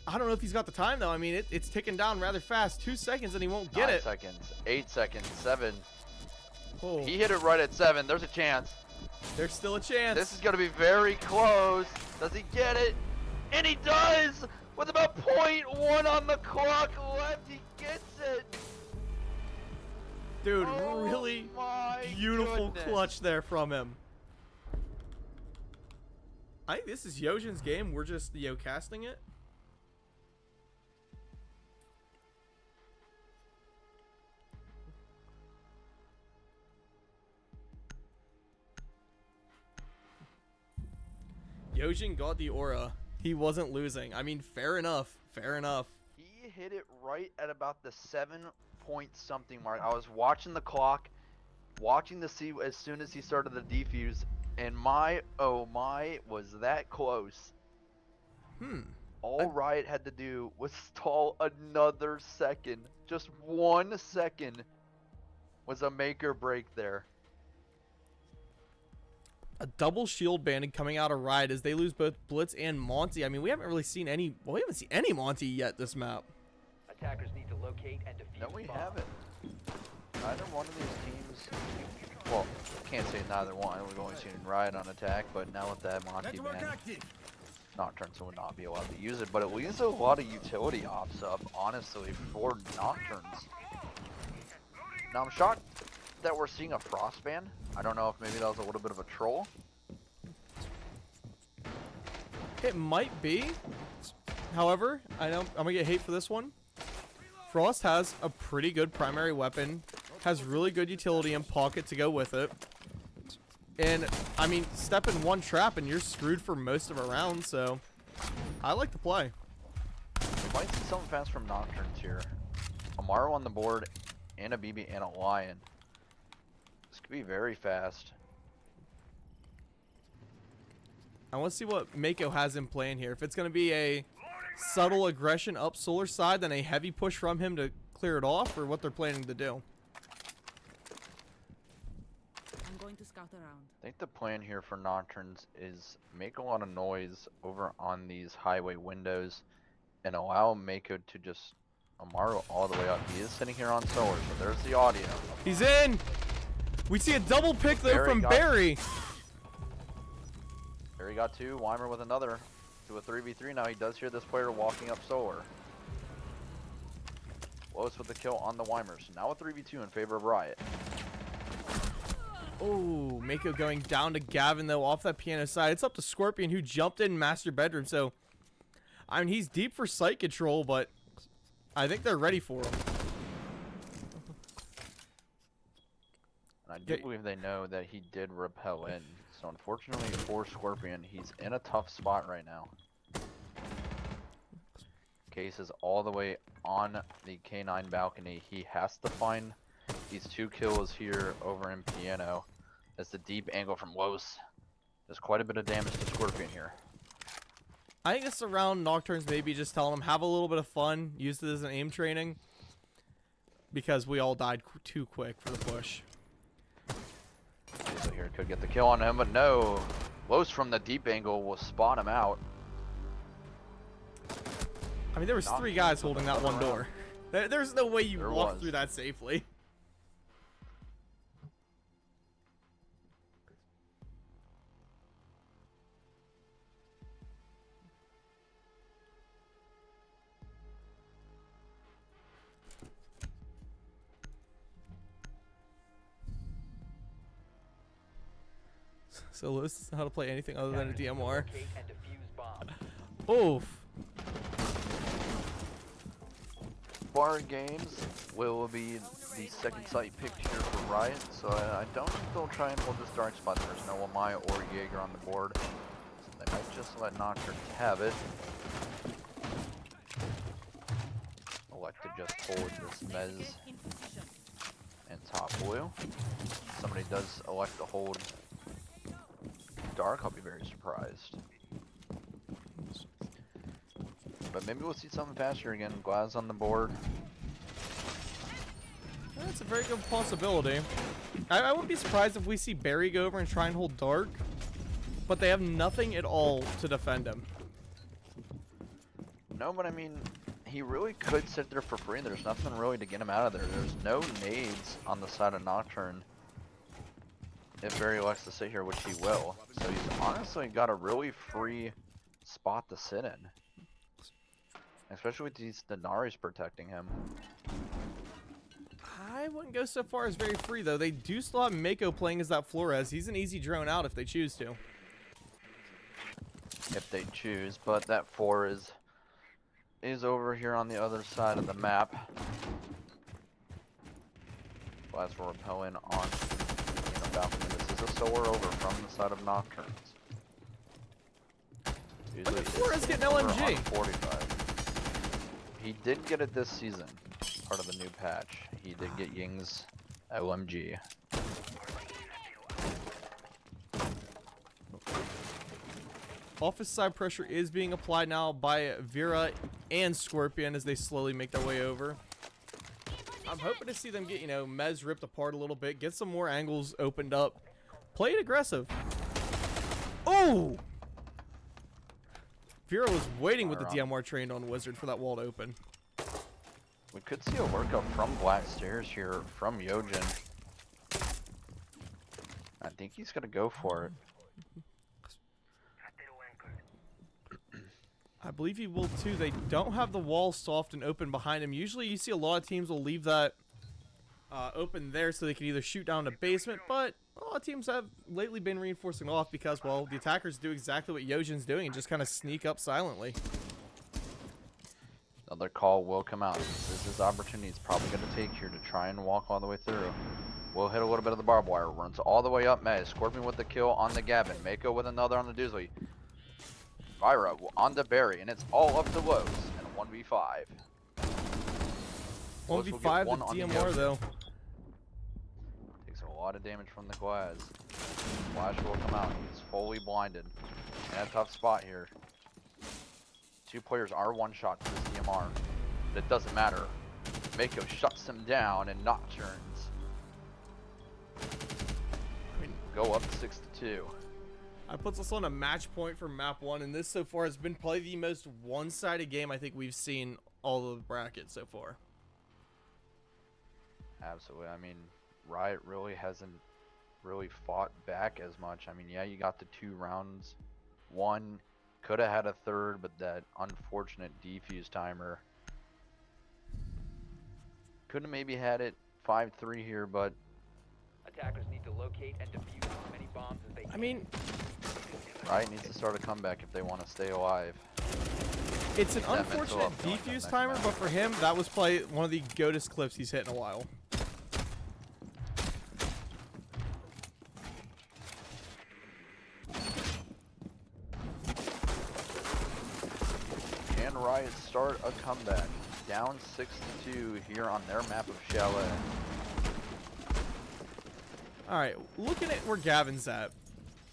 I don't know if he's got the time, though. I mean, it's ticking down rather fast. 2 seconds, and he won't get 9 it. seconds. 8 seconds. 7. Oh, He hit it right at 7. There's a chance. there's still a chance. This is going to be very close. Does he get it? And he does! With about 0.1 on the clock left, he gets it! Dude, Oh really my beautiful goodness. clutch there from him. I think this is Yojin's game. We're just casting it. Yojin got the aura. He wasn't losing. I mean, fair enough. Fair enough. He hit it right at about the 7-point something mark. I was watching the clock, watching to see as soon as he started the defuse, and my, oh my, was that close. All Riot had to do was stall another second. Just 1 second was a make or break there. A double shield banding coming out of Riot as they lose both Blitz and Monty. I mean, we haven't really seen any. Well, we haven't seen any Monty yet this map. Attackers need to locate and defuse. No, we bomb. haven't. Neither one of these teams. Well, I can't say neither one. We've only seen Riot on attack, but now with that Monty ban, Nocturns would not be allowed to use it. But it leaves a lot of utility ops up, honestly, for Nocturns. Now I'm shocked that we're seeing a frost ban. I don't know if maybe that was a little bit of a troll. It might be. However, I know I'm gonna get hate for this one. Frost has a pretty good primary weapon, has really good utility and pocket to go with it. And I mean, step in one trap and you're screwed for most of a round, so I like to play. We might see something fast from Nocturns here. Amaru on the board, and a BB and a Lion. This could be very fast. I want to see what Mako has in plan here. If it's going to be a subtle aggression up Solar side, then a heavy push from him to clear it off, or what they're planning to do. I'm going to scout around. I think the plan here for Nocturns is make a lot of noise over on these highway windows and allow Mako to just Amaru all the way up. He is sitting here on Solar, so there's the audio. He's in! We see a double pick though Barry from got- Barry. There he got two. Weimer with another. To a 3v3 now. He does hear this player walking up Solar. Lois with the kill on the Weimer. So now a 3v2 in favor of Riot. Oh, Mako going down to Gavin though off that piano side. It's up to Scorpion who jumped in master bedroom. So, I mean, he's deep for site control, but I think they're ready for him. And I do believe they know that he did repel in. So unfortunately for Scorpion, he's in a tough spot right now. Case is all the way on the K9 balcony. He has to find these two kills here over in Piano. As the deep angle from Los does quite a bit of damage to Scorpion here. I think this around Nocturnes maybe just telling him have a little bit of fun, use it as an aim training, because we all died too quick for the push. So here could get the kill on him, but no. Los from the deep angle will spot him out. I mean, there was three guys holding that one door. There's no way you There walk was. through that safely. So Lewis doesn't know how to play anything other than a DMR. Locate and defuse bomb. Oof. Bar Games will be the second site picked here for Riot, so I don't think they'll try and hold this dark spot. There's no Amaya or Jaeger on the board, so they might just let Nocturne have it. Elect to just hold this Mez and top blue. Somebody does elect to hold dark, I'll be very surprised. But maybe we'll see something faster again. Glaz on the board. That's a very good possibility. I wouldn't be surprised if we see Barry go over and try and hold dark, but they have nothing at all to defend him. No, but I mean, he really could sit there for free. There's nothing really to get him out of there. There's no nades on the side of Nocturne. If Barry likes to sit here, which he will. So he's honestly got a really free spot to sit in. Especially with these Denaris protecting him. I wouldn't go so far as very free, though. They do still have Mako playing as that Flores. He's an easy drone out if they choose to. If they choose, but that 4 is over here on the other side of the map. Blast will repel in on the balcony. This is a solar over from the side of Nocturnes. Usually it's Flores getting over on LMG. 45. He did get it this season, part of the new patch. He did get Ying's LMG. Office side pressure is being applied now by Vera and Scorpion as they slowly make their way over. I'm hoping to see them get, Mez ripped apart a little bit, get some more angles opened up. Play it aggressive. Oh! Vera was waiting with the DMR trained on Wizard for that wall to open. We could see a workup from Black Stairs here from Yojin. I think he's gonna go for it. I believe he will too. They don't have the wall soft and open behind him. Usually you see a lot of teams will leave that open there so they can either shoot down the basement, but a lot of teams have lately been reinforcing off because, well, the attackers do exactly what Yojin's doing and just kind of sneak up silently. Another call will come out. This is his opportunity. He's probably going to take here to try and walk all the way through. We'll hit a little bit of the barbed wire. Runs all the way up. Mez. Scorpion with the kill on the Gavin. Mako with another on the Doozly. Myra on the Barry. And it's all up to Lowe's. And a 1v5. 1v5 the DMR, though. Takes a lot of damage from the Glaz. Flash will come out. He's fully blinded. In a tough spot here. Two players are one shot to this DMR, but it doesn't matter. Mako shuts him down and Nocturns go up 6-2. That puts us on a match point for map 1, and this so far has been probably the most one-sided game I think we've seen all of the brackets so far. Absolutely. I mean, Riot really hasn't fought back as much. I mean, yeah, you got the 2 rounds. One could have had a third, but that unfortunate defuse timer. Could have maybe had it 5-3 here, but Attackers need to locate and defuse as many bombs as they can. I mean, Riot needs to start a comeback if they want to stay alive. it's an That mental unfortunate up going defuse that timer, match. but for him, that was probably one of the goatest clips he's hit in a while. Can Riot start a comeback? Down 6-2 here on their map of Chalet. Alright, looking at where Gavin's at.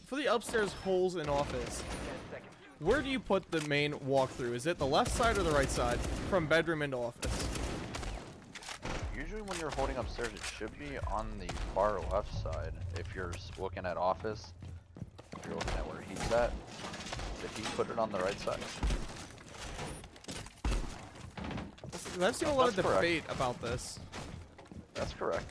For the upstairs holes in office, 10 seconds. where do you put the main walkthrough? Is it the left side or the right side? From bedroom into office? Usually when you're holding upstairs, it should be on the far left side. If you're looking at office, if you're looking at where he's at, did he put it on the right side? I've seen a lot of That's correct. debate about this. That's correct.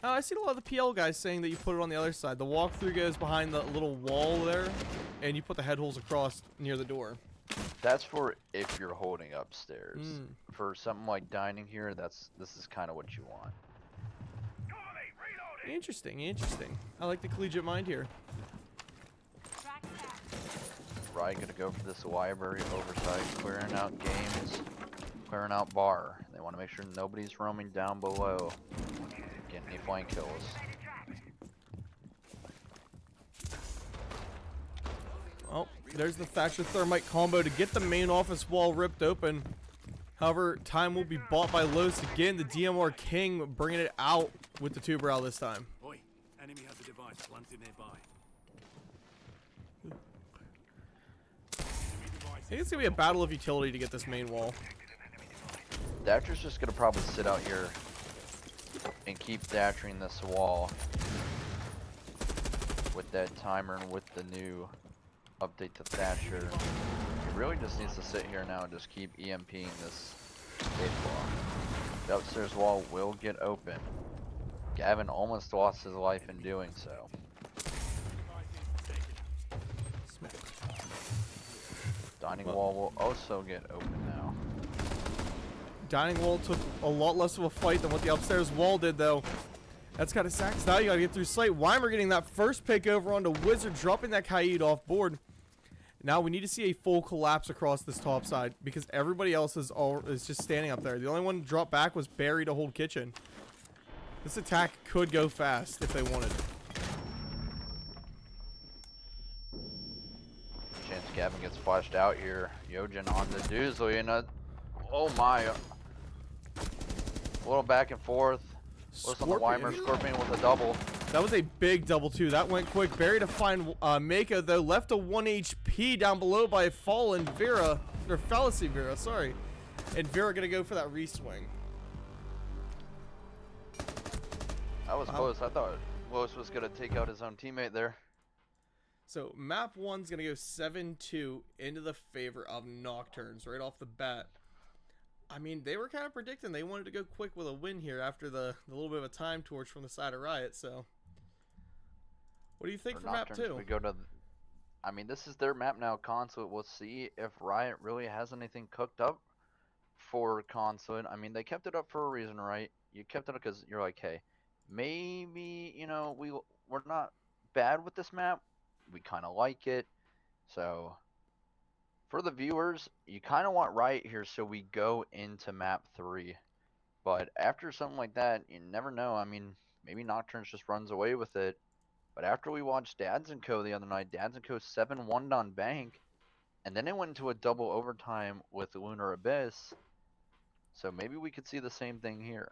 I see a lot of the PL guys saying that you put it on the other side. The walkthrough goes behind the little wall there, and you put the head holes across near the door. That's for if you're holding upstairs. Mm. For something like dining here, this is kind of what you want. Interesting, interesting. I like the collegiate mind here. Riot gonna go for this library oversight, clearing out games, clearing out bar. They want to make sure nobody's roaming down below, getting any flank kills. Oh, there's the Thatcher Thermite combo to get the main office wall ripped open. However, time will be bought by Los again. The DMR King bringing it out with the tuber out this time. Oi, enemy has a device planted nearby. I think it's going to be a battle of utility to get this main wall. Thatcher's just gonna probably sit out here and keep Thatchering this wall with that timer and with the new update to Thatcher. He really just needs to sit here now and just keep EMPing this safe wall. The upstairs wall will get open. Gavin almost lost his life in doing so. Dining wall will also get open now. Dining wall took a lot less of a fight than what the upstairs wall did, though. That's got to sacks now. You got to get through sight. Weimer getting that first pick over onto Wizard, dropping that Kaid off board. Now we need to see a full collapse across this top side because everybody else is just standing up there. The only one to drop back was Barry to hold kitchen. This attack could go fast if they wanted. Cabin gets flashed out here. Yojin on the Doozly and oh my. A little back and forth. Looks on the Weimer. Scorpion with a double. That was a big double too. That went quick. Barry to find Mako though. Left a 1 HP down below by Fallen Vera. Or Fallacy Vera, sorry. And Vera gonna go for that re-swing. That was close. I thought Los was gonna take out his own teammate there. So map 1's gonna go 7-2 into the favor of Nocturns right off the bat. I mean, they were kind of predicting they wanted to go quick with a win here after the little bit of a time torch from the side of Riot. So, what do you think for map 2? We go to. I mean, this is their map now, Consulate. We'll see if Riot really has anything cooked up for Consulate. I mean, they kept it up for a reason, right? You kept it up because you're like, hey, maybe, you know, we're not bad with this map. We kind of like it. So, for the viewers, you kind of want Riot here, so we go into map 3. But after something like that, you never know. I mean, maybe Nocturnes just runs away with it. But after we watched Dads & Co. the other night, Dads & Co. 7-1 on Bank. And then it went into a double overtime with Lunar Abyss. So maybe we could see the same thing here.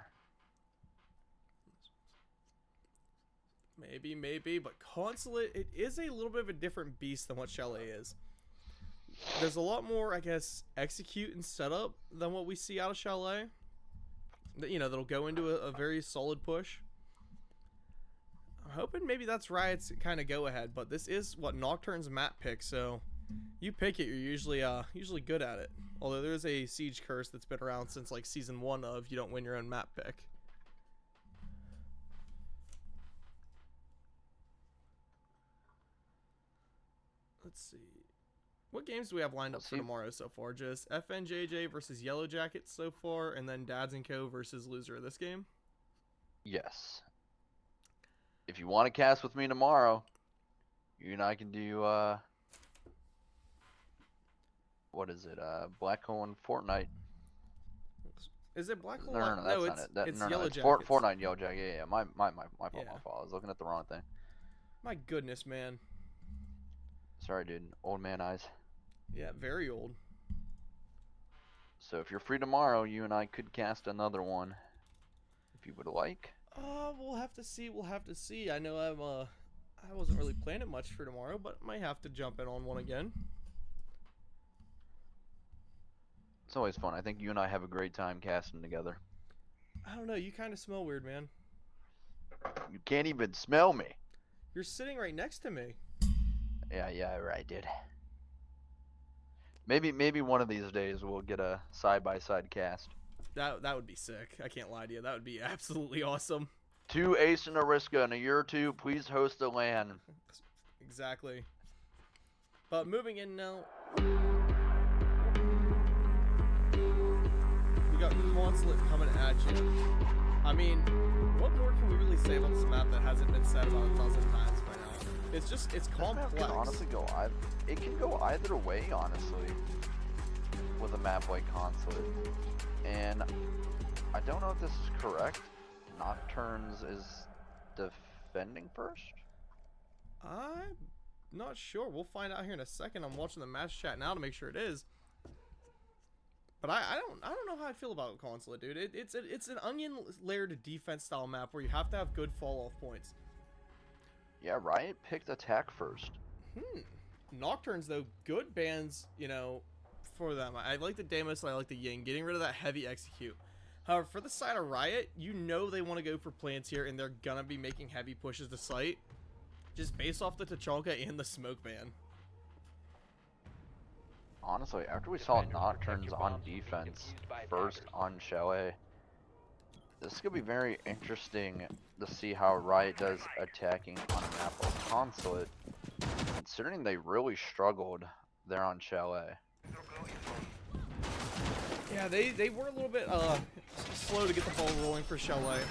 Maybe, but Consulate, it is a little bit of a different beast than what Chalet is. There's a lot more, I guess, execute and setup than what we see out of Chalet. You know, that'll go into a very solid push. I'm hoping maybe that's Riot's kind of go ahead, but this is what Nocturne's map pick, so you pick it, you're usually good at it. Although there is a siege curse that's been around since like season 1 of you don't win your own map pick. Let's see. What games do we have lined up for tomorrow so far? Just FNJJ versus Yellow Jackets so far, and then Dads & Co. versus loser of this game? Yes. If you want to cast with me tomorrow, you and I can do, what is it, Black Hole and Fortnite. Is it Black Hole? No, that's no, not it. It's no, Yellow it's Jackets. Fortnite Yellow Jacket. Yeah, my fault, Yeah. my fault. I was looking at the wrong thing. My goodness, man. Sorry, dude. Old man eyes. Yeah, very old. So if you're free tomorrow, you and I could cast another one, if you would like. We'll have to see. We'll have to see. I know I wasn't really planning much for tomorrow, but might have to jump in on one again. It's always fun. I think you and I have a great time casting together. I don't know. You kind of smell weird, man. You can't even smell me. You're sitting right next to me. Yeah, right, dude. Maybe one of these days we'll get a side-by-side cast. That would be sick. I can't lie to you. That would be absolutely awesome. 2 Ace and Ariska in a year or two. Please host a LAN. Exactly. But moving in now. We got Consulate coming at you. I mean, what more can we really say about this map that hasn't been said about a dozen times by now? It's complex. It can honestly go it can go either way, honestly, with a map like Consulate. And I don't know if this is correct. Nocturnes is defending first? I'm not sure. We'll find out here in a second. I'm watching the match chat now to make sure it is. But I don't know how I feel about Consulate, dude. It's an onion layered defense style map where you have to have good fall off points. Yeah, Riot picked attack first. Nocturnes though, good bans, you know, for them. I like the Deimos and I like the Ying, getting rid of that heavy execute. However, for the side of Riot, you know they want to go for plants here and they're gonna be making heavy pushes to site. Just based off the Tachanka and the smoke ban. Honestly, after we saw Nocturnes on defense first on Chalet, this is going to be very interesting to see how Riot does attacking on a map like Consulate, considering they really struggled there on Chalet. Yeah, they were a little bit slow to get the ball rolling for Chalet.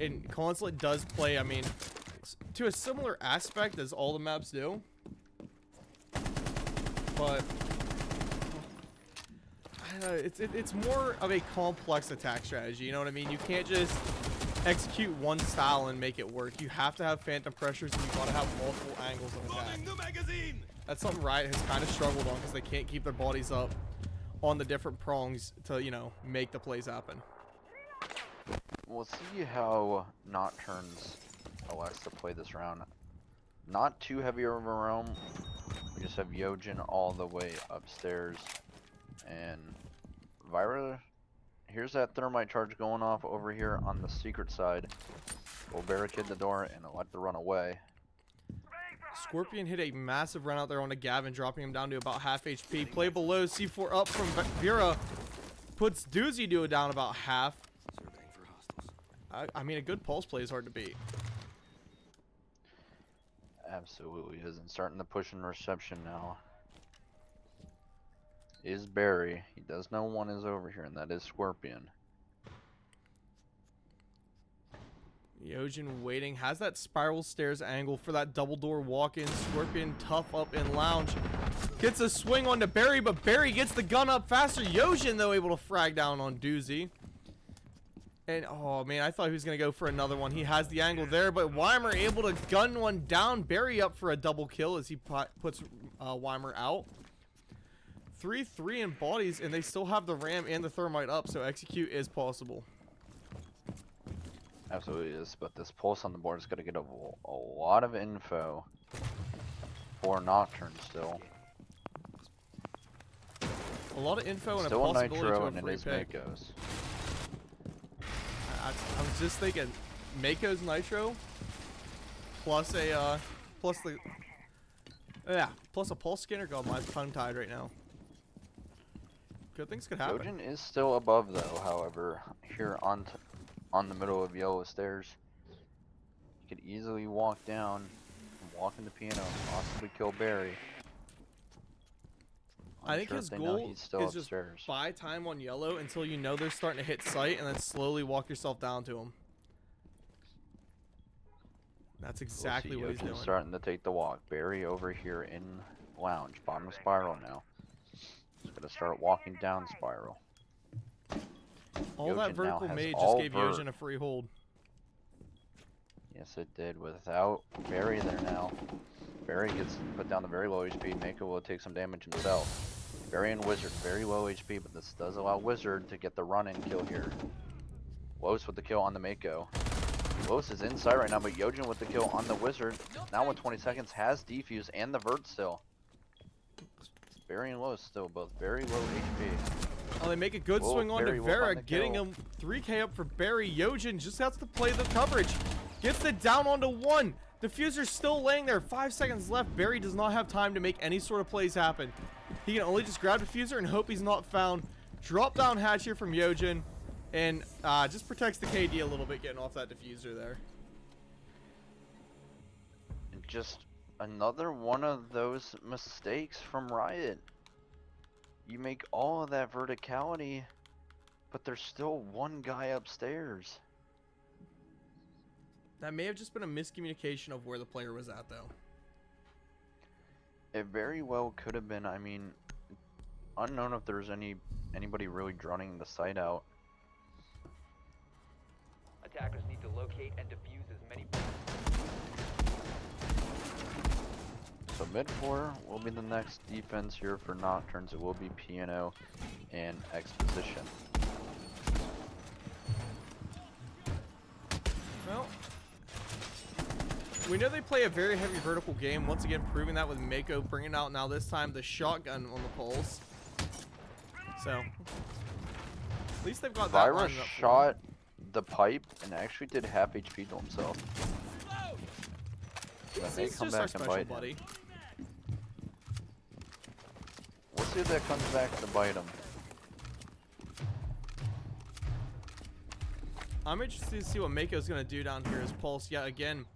And Consulate does play, I mean, to a similar aspect as all the maps do. But I don't know, it's more of a complex attack strategy, you know what I mean? You can't just execute one style and make it work. You have to have phantom pressures and you gotta have multiple angles of attack. That's something Riot has kind of struggled on because they can't keep their bodies up on the different prongs to, you know, make the plays happen. We'll see how Nocturns elects to play this round. Not too heavy of a roam. We just have Yojin all the way upstairs. And Vira, here's that thermite charge going off over here on the secret side. We'll barricade the door and elect to run away. Scorpion hit a massive run out there on a Gavin, dropping him down to about half HP. Play below, C4 up from Vera. Puts Doozy Duo down about half. I mean, a good pulse play is hard to beat. Absolutely isn't. Starting to push in reception now. Is Barry. He does know one is over here, and that is Scorpion. Yojin waiting, has that spiral stairs angle for that double door walk-in. Scorpion tough up in lounge. Gets a swing onto Barry, but Barry gets the gun up faster. Yojin, though, able to frag down on Doozy. And, oh, man, I thought he was going to go for another one. He has the angle there, but Weimer able to gun one down. Barry up for a double kill as he puts Weimer out. 3-3 in bodies, and they still have the ram and the thermite up, so execute is possible. Absolutely is, but this pulse on the board is going to get a lot of info for Nocturne still. A lot of info and Still a possibility Nitro to a and it free is pick. Mako's. I was just thinking, Mako's Nitro plus a plus a pulse scanner. God, my tongue tied right now. Good things could happen. Yojin is still above though, however, here on the middle of yellow stairs. He could easily walk down, walk in the piano, and possibly kill Barry. I think his goal he's still is just upstairs. buy time on yellow until you know they're starting to hit sight, and then slowly walk yourself down to him. That's exactly what he's doing. Starting to take the walk. Barry over here in lounge, bottom of spiral now. He's gonna start walking down spiral. All that Yojin vertical now has made all just gave Yojin a free hold. Yes, it did. Without Barry there now. Barry gets put down to very low HP. Mako will take some damage himself. Barry and Wizard, very low HP, but this does allow Wizard to get the run-in kill here. Los with the kill on the Mako. Los is inside right now, but Yojin with the kill on the Wizard. Now with 20 seconds, has defuse and the vert still. Barry and Los still both very low HP. Oh, they make a good swing onto Barry Vera, on the getting kill. him 3K up for Barry. Yojin just has to play the coverage. Gets it down onto one. Diffuser's still laying there. 5 seconds left. Barry does not have time to make any sort of plays happen. He can only just grab Diffuser and hope he's not found. Drop down hatch here from Yojin. And just protects the KD a little bit getting off that Diffuser there. Just another one of those mistakes from Riot. You make all of that verticality, but there's still one guy upstairs. That may have just been a miscommunication of where the player was at, though. It very well could have been. I mean, unknown if there's anybody really running the site out. Attackers need to locate and defuse as many. So mid 4 will be the next defense here for Nocturnes. It will be Piano and Exposition. Well, we know they play a very heavy vertical game. Once again, proving that with Mako bringing out now this time the shotgun on the pulse. So, at least they've got that Vira lined up for shot the pipe and actually did half HP to himself. Then they He's come just our back and special bite buddy. him. We'll see if that comes back to bite him. I'm interested to see what Mako's going to do down here as Pulse yet again.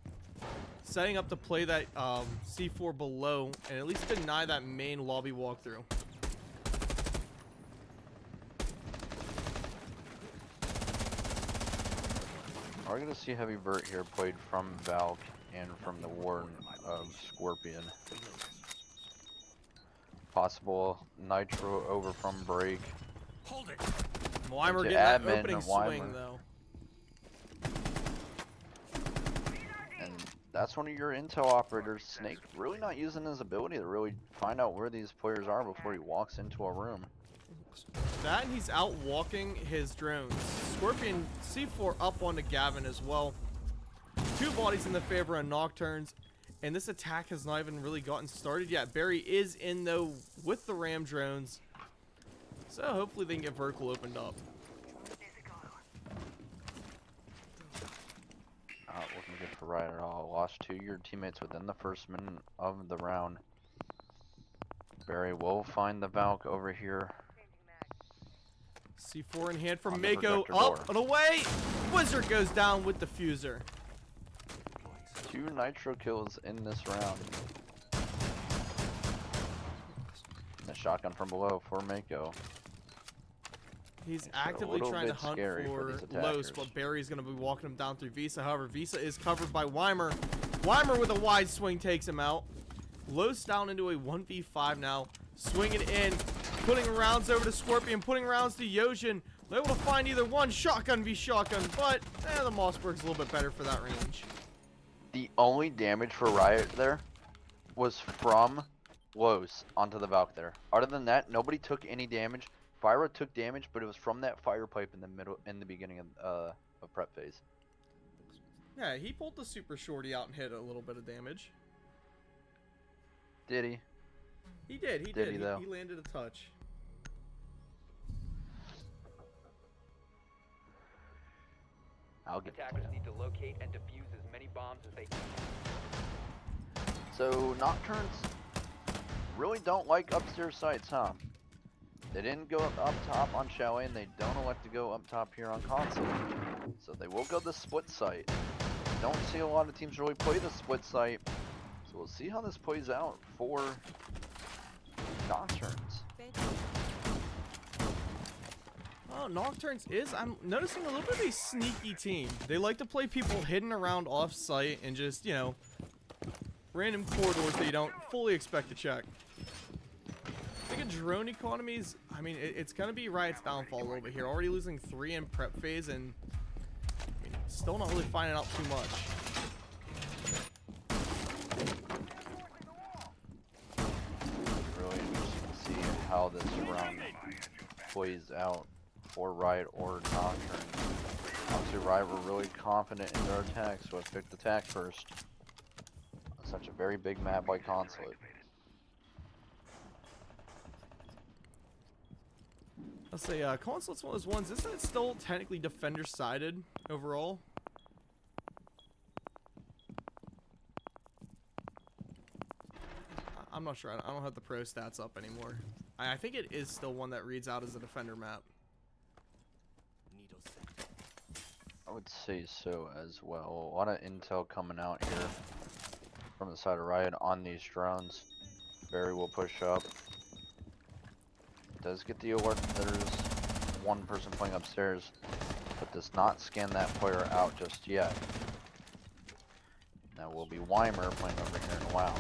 Setting up to play that C4 below and at least deny that main lobby walkthrough. We're going to see Heavy Vert here played from Valk and from the Warden of Scorpion. Possible Nitro over from Break. Hold it. Weimer Into getting that admin, opening Weimer. swing though. And that's one of your intel operators, Snake, really not using his ability to really find out where these players are before he walks into a room. That and he's out walking his drones. Scorpion C4 up onto Gavin as well. 2 bodies in the favor of Nocturns. And this attack has not even really gotten started yet. Barry is in though with the Ram drones. So hopefully they can get vertical opened up. Not looking good for Riot at all. Lost 2 of your teammates within the first minute of the round. Barry will find the Valk over here. C4 in hand from On the Mako. projector Up door. and away. Wizard goes down with the fuser. 2 nitro kills in this round. And the shotgun from below for Mako. He's Makes it a actively little trying to bit hunt scary for for these Los, attackers. but Barry's going to be walking him down through Visa. However, Visa is covered by Weimer. Weimer with a wide swing takes him out. Los down into a 1v5 now. Swinging in, putting rounds over to Scorpion, putting rounds to Yojin. They're able to find either one. Shotgun v shotgun, but the Mossberg's a little bit better for that range. The only damage for Riot there was from Los onto the Valk there. Other than that, nobody took any damage. Fyra took damage, but it was from that fire pipe in the beginning of prep phase. Yeah, he pulled the super shorty out and hit a little bit of damage. Did he? He did. He Did did. he, though? He landed a touch. I'll get Attackers need to locate and defuse as many bombs as they can. So Nocturns really don't like upstairs sites, huh? They didn't go up top on Chalet, and they don't elect to go up top here on console. So they will go the split site. Don't see a lot of teams really play the split site. So we'll see how this plays out for Nocturns. Oh, Nocturns is, I'm noticing a little bit of a sneaky team. They like to play people hidden around off-site and just, you know, random corridors that you don't fully expect to check. I think a drone economies, I mean, it's going to be Riot's downfall a little bit here. Already losing 3 in prep phase and I mean, still not really finding out too much. Really interesting to see how this round plays out for Riot or Nocturne. Obviously Riot were really confident in their attack, so I picked attack first. On such a very big map like Consulate. I'll say, Consulate's one of those ones, isn't it still technically defender-sided overall? I'm not sure. I don't have the pro stats up anymore. I think it is still one that reads out as a defender map. I would say so as well. A lot of intel coming out here from the side of Riot on these drones. Barry will push up. Does get the alert that there's one person playing upstairs, but does not scan that player out just yet. That will be Weimer playing over here in Lounge.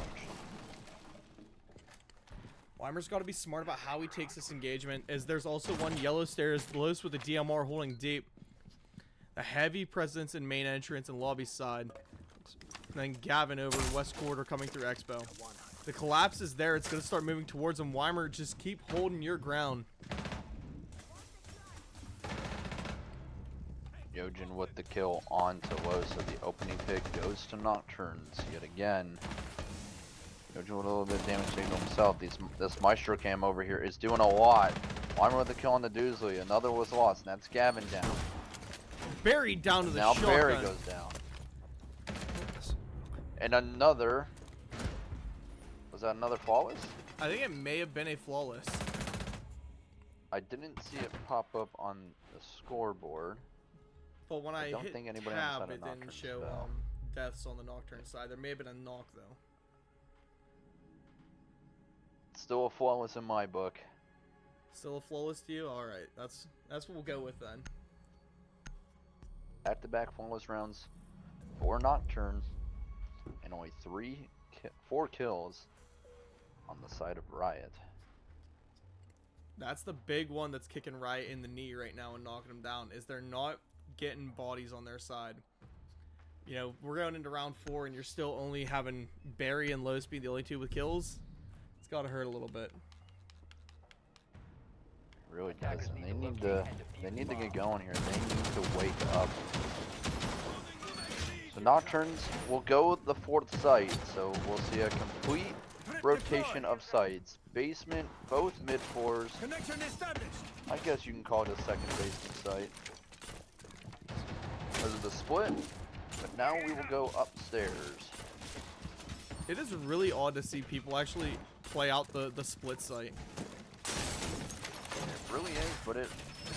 Weimer's got to be smart about how he takes this engagement, as there's also one yellow stairs, Los with the DMR holding deep. A heavy presence in main entrance and lobby side. And then Gavin over west corridor coming through Expo. The collapse is there. It's going to start moving towards him. Weimer, just keep holding your ground. Yojin with the kill on to Low, so the opening pick goes to Nocturnes yet again. Yojin with a little bit of damage to himself. This Maestro cam over here is doing a lot. Weimer with the kill on the Doosley. Another was lost, and that's Gavin down. Buried down to the Now shotgun. Barry goes down. And another... Was that another flawless? I think it may have been a flawless. I didn't see it pop up on the scoreboard. But when I don't hit think anybody on the tab, side of it didn't Nocturnes show fell. deaths on the Nocturne side. There may have been a knock, though. Still a flawless in my book. Still a flawless to you? Alright, that's what we'll go with then. Back-to-back flawless rounds for Nocturne. And only 4 kills on the side of Riot. That's the big one that's kicking Riot in the knee right now and knocking him down, is they're not getting bodies on their side. you know, we're going into round 4 and you're still only having Barry and Los be the only 2 with kills. It's gotta hurt a little bit. Really does. And they need to get going here. They need to wake up. So Nocturns will go the 4th site. So we'll see a complete rotation of sites. Basement, both mid floors. Connection established. I guess you can call it a second basement site. Because of the split. But now we will go upstairs. It is really odd to see people actually play out the split site. It really is, but it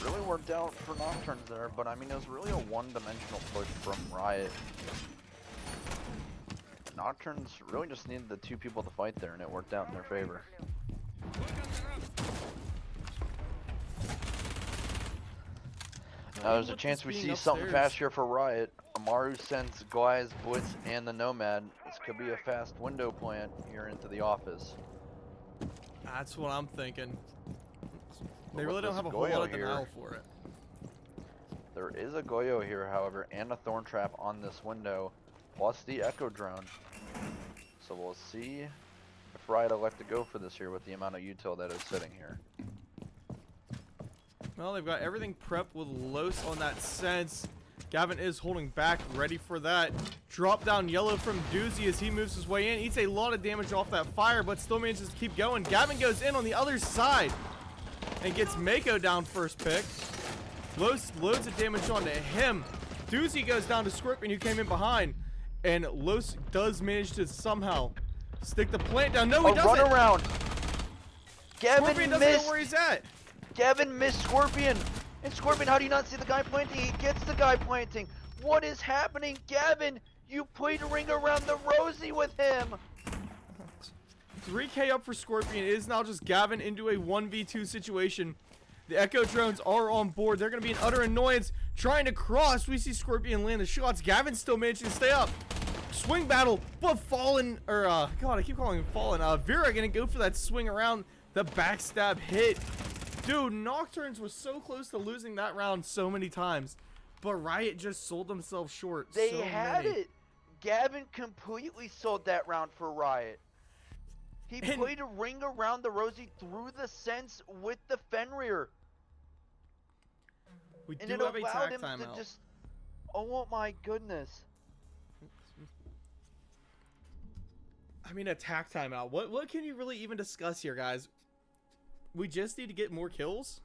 really worked out for Nocturns there. But I mean, it was really a one-dimensional push from Riot. Nocturns really just needed the 2 people to fight there, and it worked out in their favor. Now there's a chance we see something fast here for Riot. Amaru sends Glyaz, Blitz, and the Nomad. This could be a fast window plant here into the office. That's what I'm thinking. But They with really don't this have a whole lot Goyo of denial here, for it. There is a Goyo here, however, and a Thorn Trap on this window, plus the Echo Drone. So we'll see if Riot elect to go for this here with the amount of util that is sitting here. Well, they've got everything prepped with Los on that sense. Gavin is holding back, ready for that. Drop down yellow from Doozy as he moves his way in. Eats a lot of damage off that fire, but still manages to keep going. Gavin goes in on the other side and gets Mako down first pick. Los loads of damage onto him. Doozy goes down to Scorpion, who came in behind. And Los does manage to somehow stick the plant down. No, he doesn't. Run around. Gavin Scorpion doesn't missed. know where he's at. Gavin missed Scorpion. And Scorpion, how do you not see the guy planting? He gets the guy planting. What is happening? Gavin, you played ring around the rosy with him. 3K up for Scorpion. It is now just Gavin into a 1v2 situation. The Echo Drones are on board. They're going to be an utter annoyance. Trying to cross. We see Scorpion land the shots. Gavin still managing to stay up. Swing battle, but Fallen, or, God, I keep calling him Fallen. Vera going to go for that swing around. The backstab hit. Dude, Nocturns was so close to losing that round so many times. But Riot just sold themselves short. They so had many. it. Gavin completely sold that round for Riot. He played a ring around the rosy through the sense with the Fenrir. We And do it have a allowed tag him to timeout. just... Oh my goodness. I mean, attack timeout. What can you really even discuss here, guys? We just need to get more kills.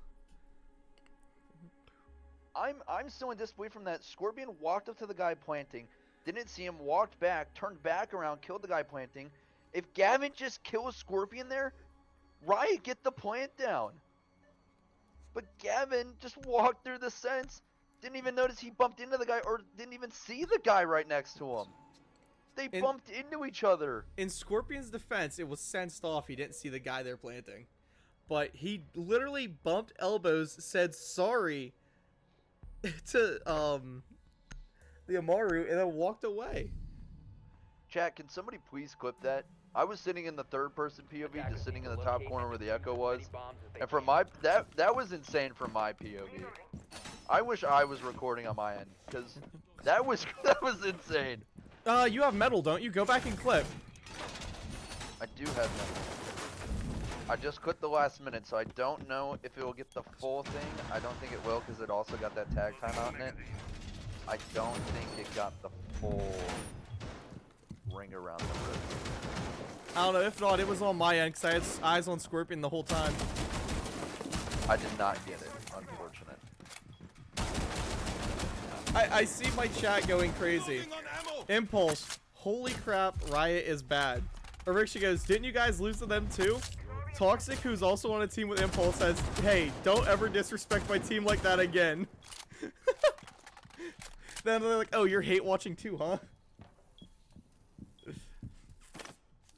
I'm still in disbelief from that. Scorpion walked up to the guy planting, didn't see him, walked back, turned back around, killed the guy planting. If Gavin just kills Scorpion there, Riot get the plant down. But Gavin just walked through the sense, didn't even notice he bumped into the guy, or didn't even see the guy right next to him. They bumped into each other. In Scorpion's defense, it was sensed off. He didn't see the guy there planting. But he literally bumped elbows, said sorry to the Amaru, and then walked away. Chat, can somebody please clip that? I was sitting in the third person POV, just sitting in the top corner where the Echo was. And from my, that was insane from my POV. I wish I was recording on my end, because that was insane. You have metal, don't you? Go back and clip. I do have metal. I just clipped the last minute, so I don't know if it will get the full thing. I don't think it will, because it also got that tag timeout in it. I don't think it got the full ring around the wrist. I don't know. If not, it was on my end, because I had eyes on Scorpion the whole time. I did not get it, unfortunate. I see my chat going crazy. Impulse. Holy crap, Riot is bad. Eriksha goes, didn't you guys lose to them too? Toxic, who's also on a team with Impulse, says, hey, don't ever disrespect my team like that again. Then they're like, oh, you're hate watching too, huh?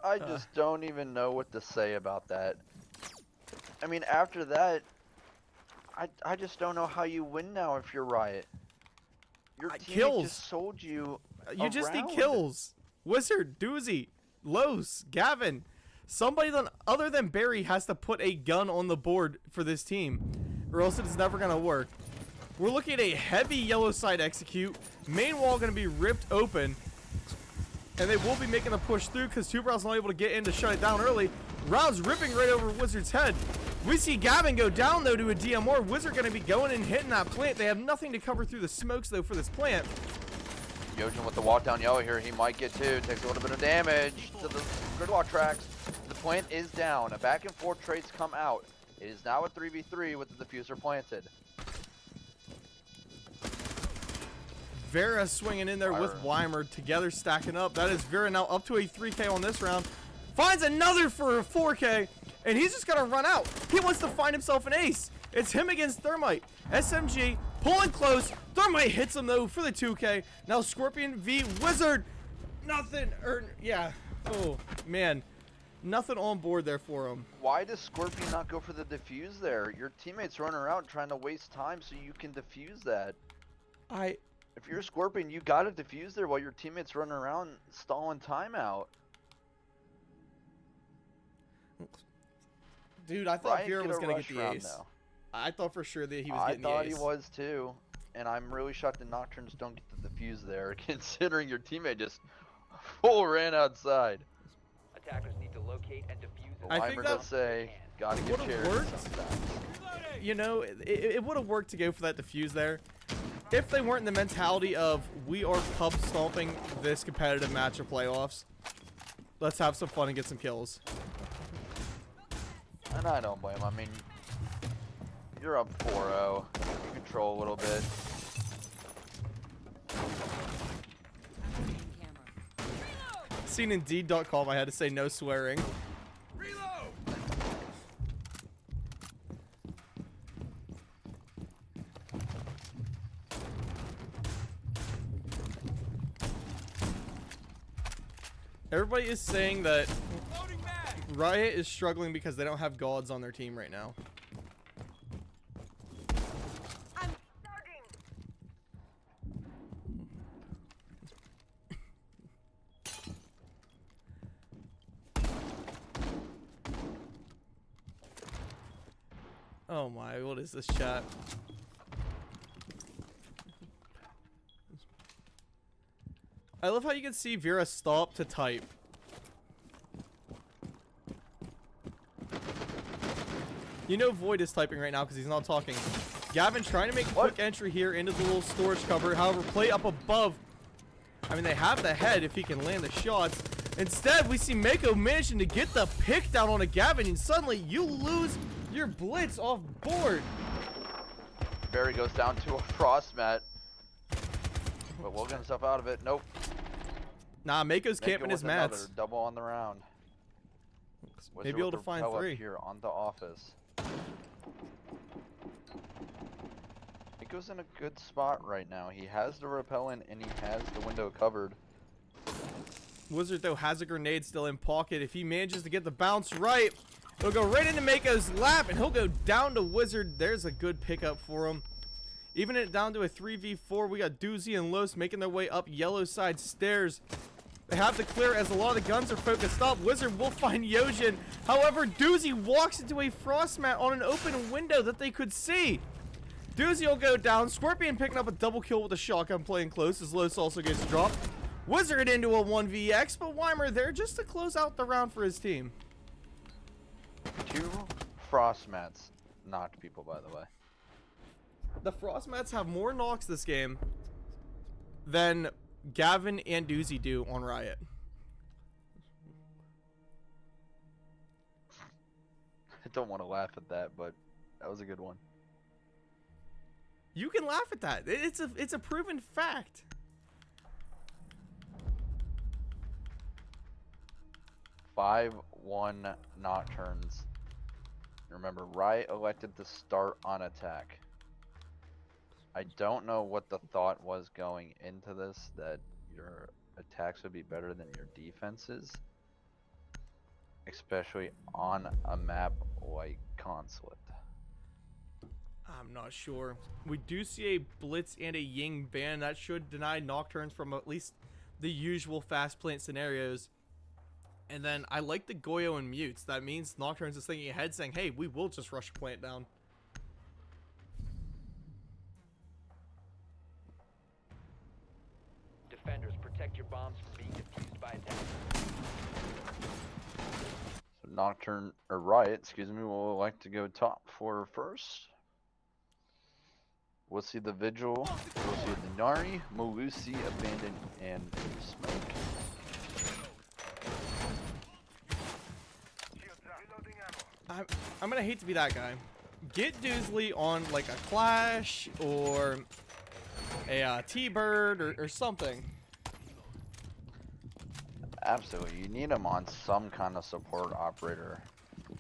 I just don't even know what to say about that. I mean, after that, I just don't know how you win now if you're Riot. Your team kills. just sold you. You just need around. kills. Wizard, Doozy, Los, Gavin. Somebody other than Barry has to put a gun on the board for this team, or else it's never gonna work. We're looking at a heavy yellow side execute. Main wall going to be ripped open. And they will be making a push through because Tuberal's not able to get in to shut it down early. Rounds ripping right over Wizard's head. We see Gavin go down, though, to a DMR. Wizard going to be going and hitting that plant. They have nothing to cover through the smokes, though, for this plant. Yojin with the walk down yellow here. He might get two. Takes a little bit of damage to the gridlock tracks. The plant is down. A back and forth trades come out. It is now a 3v3 with the diffuser planted. Vera swinging in there with Weimer together, stacking up. That is Vera now up to a 3K on this round. Finds another for a 4K, and he's just going to run out. He wants to find himself an ace. It's him against Thermite. SMG pulling close. Thermite hits him, though, for the 2K. Now Scorpion v Wizard. Nothing. Yeah. Oh, man. Nothing on board there for him. Why does Scorpion not go for the defuse there? Your teammates running around trying to waste time so you can defuse that. If you're Scorpion, you gotta defuse there while your teammates running around stalling time out. Dude, I thought Riot Vera was gonna get the round, ace. though. I thought for sure that he was getting the ace. I thought he was too, and I'm really shocked the Nocturns don't get the defuse there, considering your teammate just full ran outside. Attackers need to locate and defuse the I think Weimer that does say, gotta get would've charity worked. sometimes. You know, it would have worked to go for that defuse there. If they weren't in the mentality of, we are pub stomping this competitive match of playoffs. Let's have some fun and get some kills. And I don't blame him. I mean, you're up 4-0. You control a little bit. Seen Indeed.com, I had to say no swearing. Everybody is saying that Riot is struggling because they don't have gods on their team right now. Oh my, what is this chat? I love how you can see Vera stop to type. You know Void is typing right now because he's not talking. Gavin's trying to make a quick entry here into the little storage cover. However, play up above. I mean, they have the head if he can land the shots. Instead, we see Mako managing to get the pick down on a Gavin, and suddenly you lose your blitz off board. Barry goes down to a frost mat, but will get himself out of it. Nope. Nah, Mako's camping his mats. Another double on the round. Maybe able to find three here on the office. Mako's in a good spot right now. He has the repellent and he has the window covered. Wizard, though, has a grenade still in pocket. If he manages to get the bounce right, it'll go right into Mako's lap, and he'll go down to Wizard. There's a good pickup for him. Even it down to a 3v4, we got Doozy and Los making their way up yellow side stairs. They have the clear as a lot of the guns are focused up. Wizard will find Yojin. However, Doozy walks into a frost mat on an open window that they could see. Doozy will go down. Scorpion picking up a double kill with a shotgun, playing close as Los also gets dropped. Wizard into a 1vx, but Weimer there just to close out the round for his team. 2 frost mats knocked people, by the way. The frost mats have more knocks this game than Gavin and Doozy do on Riot. I don't want to laugh at that, but that was a good one. You can laugh at that. It's a proven fact. Five 5-1 Nocturns. Remember, Riot elected to start on attack. I don't know what the thought was going into this, that your attacks would be better than your defenses. Especially on a map like Consulate. I'm not sure. We do see a Blitz and a Ying ban. That should deny Nocturnes from at least the usual fast plant scenarios. And then I like the Goyo and Mutes. That means Nocturnes is thinking ahead, saying, hey, we will just rush a plant down. prevent your bombs from being defused by attackers. So Nocturne or Riot, excuse me, will like to go top for first. We'll see the Vigil. We'll see the Nari, Malusi, Abandoned, and Smoke. I'm gonna hate to be that guy. Get Doosley on like a Clash or a T-Bird or something. Absolutely, you need him on some kind of support operator.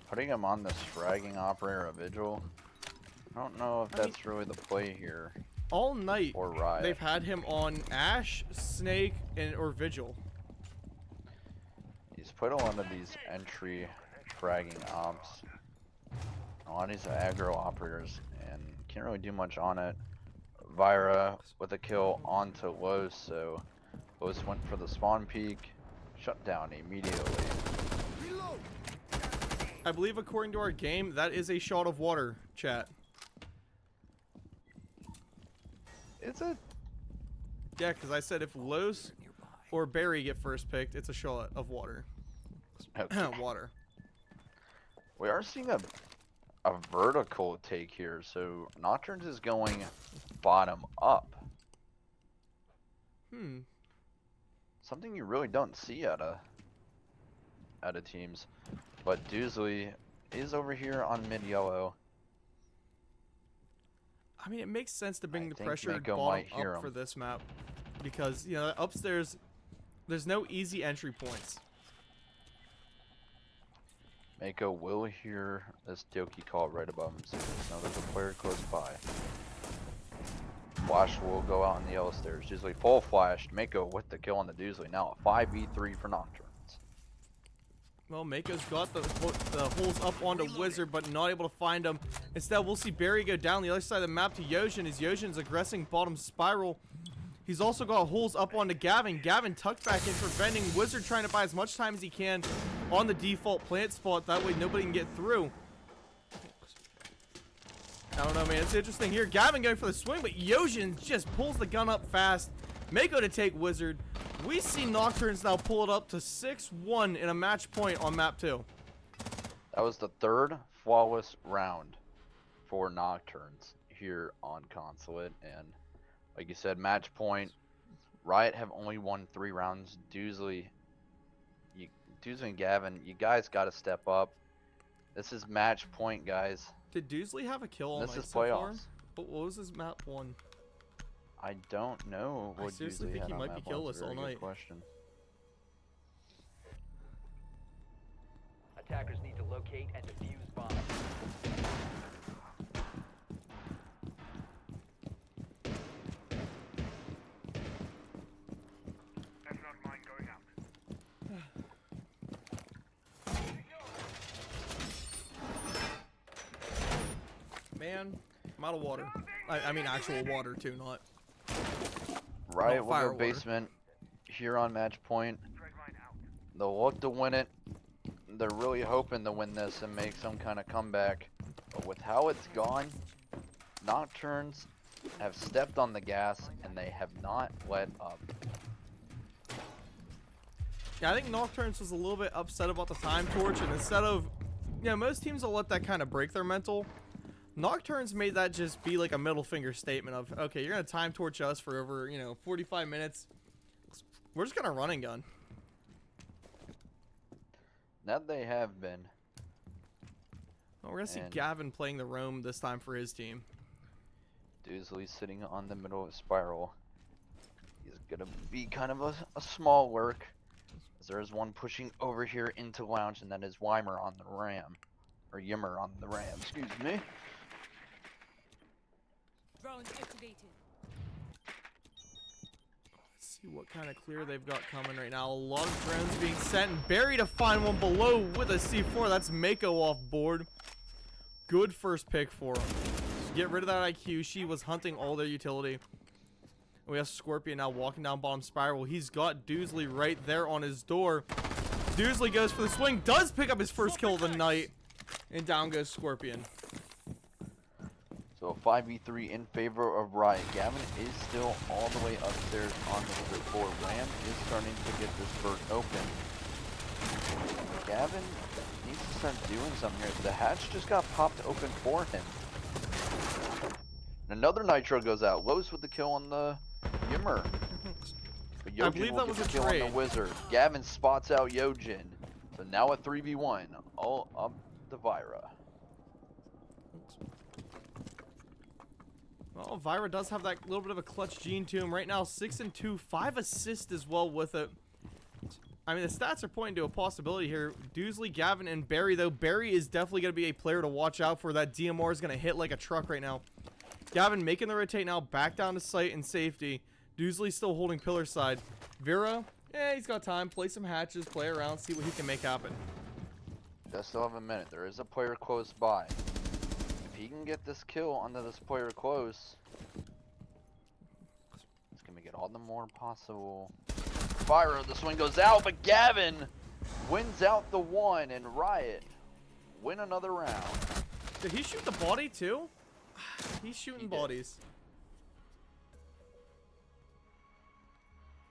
Putting him on this fragging operator of Vigil, I don't know if that's really the play here. All night, Or Riot. they've had him on Ash, Snake, or Vigil. He's put a lot of these entry fragging ops. A lot of these aggro operators, and can't really do much on it. Vira with a kill onto Los, so Los went for the spawn peak, shut down immediately. I believe according to our game, that is a shot of water, chat. Is it? Yeah, because I said if Los or Barry get first picked, it's a shot of water. Okay. Water. We are seeing a vertical take here, so Nocturns is going bottom up. Something you really don't see out of teams. But Doosley is over here on mid yellow. I mean, it makes sense to bring I the think pressure Mako bottom might hear up him. for this map. Because, you know, upstairs, there's no easy entry points. Mako will hear this Doki call right above him, so now there's a player close by. Flash will go out on the yellow stairs. Doosley full flashed. Mako with the kill on the Doosley. Now a 5v3 for Nocturnes. Well, Mako's got the holes up onto Wizard, but not able to find him. Instead, we'll see Barry go down the other side of the map to Yojin, as Yojin's aggressing bottom spiral. He's also got holes up onto Gavin. Gavin tucked back in, preventing Wizard trying to buy as much time as he can on the default plant spot. That way nobody can get through. I don't know, man. It's interesting here. Gavin going for the swing, but Yojin just pulls the gun up fast. Mako to take Wizard. We see Nocturnes now pull it up to 6-1 in a match point on map 2. That was the third flawless round for Nocturnes here on Consulate, and like you said, match point. Riot have only won 3 rounds. Doosley and Gavin, you guys got to step up. This is match point, guys. Did Doosley have a kill all This night is so far? playoffs. What was his map 1? I don't know what seriously Doosley think had he on might that be one. killless It's a very all good night. question. Attackers need to locate and defuse bombs. Man, I'm out of water. I mean actual water too, not... Riot No, will fire go water. basement here on match point. They'll look to win it. They're really hoping to win this and make some kind of comeback. But with how it's gone, Nocturnes have stepped on the gas and they have not let up. Yeah, I think Nocturnes was a little bit upset about the time torch, and instead of... Yeah, most teams will let that kind of break their mental. Nocturnes made that just be like a middle finger statement of, okay, you're going to time torch us for over, 45 minutes. We're just going to run and gun. That they have been. Well, we're going to see And- Gavin playing the roam this time for his team. Doosley sitting on the middle of Spiral. He's gonna be kind of a small work. As there is one pushing over here into Lounge, and that is Weimer on the Ram. Or Yimmer on the Ram, excuse me. Drones activated. Let's see what kind of clear they've got coming right now. A lot of drones being sent, and Barry to find one below with a C4. That's Mako off board. Good first pick for him. Get rid of that IQ. She was hunting all their utility. We have Scorpion now walking down bottom spiral. He's got Doosley right there on his door. Doosley goes for the swing. Does pick up his first kill of the night. And down goes Scorpion. So So a 5v3 in favor of Riot. Gavin is still all the way upstairs on the split floor. Ram is starting to get this bird open. Gavin needs to start doing something here. The hatch just got popped open for him. And another nitro goes out. Los with the kill on the Yimmer. But I believe that was a kill trade. on the Wizard. Gavin spots out Yojin. So now a 3v1. All up the Vira. Well, Vira does have that little bit of a clutch gene to him right now. 6 and 2, 5 assists as well with it. I mean, the stats are pointing to a possibility here. Doosley, Gavin, and Barry, though. Barry is definitely going to be a player to watch out for. That DMR is going to hit like a truck right now. Gavin making the rotate now, back down to site and safety. Doosley still holding pillar side. Vira, he's got time. Play some hatches, play around, see what he can make happen. Does still have a minute. There is a player close by. If he can get this kill onto this player close, it's going to make it all the more possible. Fire, the swing goes out, but Gavin wins out the one, and Riot win another round. Did he shoot the body too? He's shooting bodies.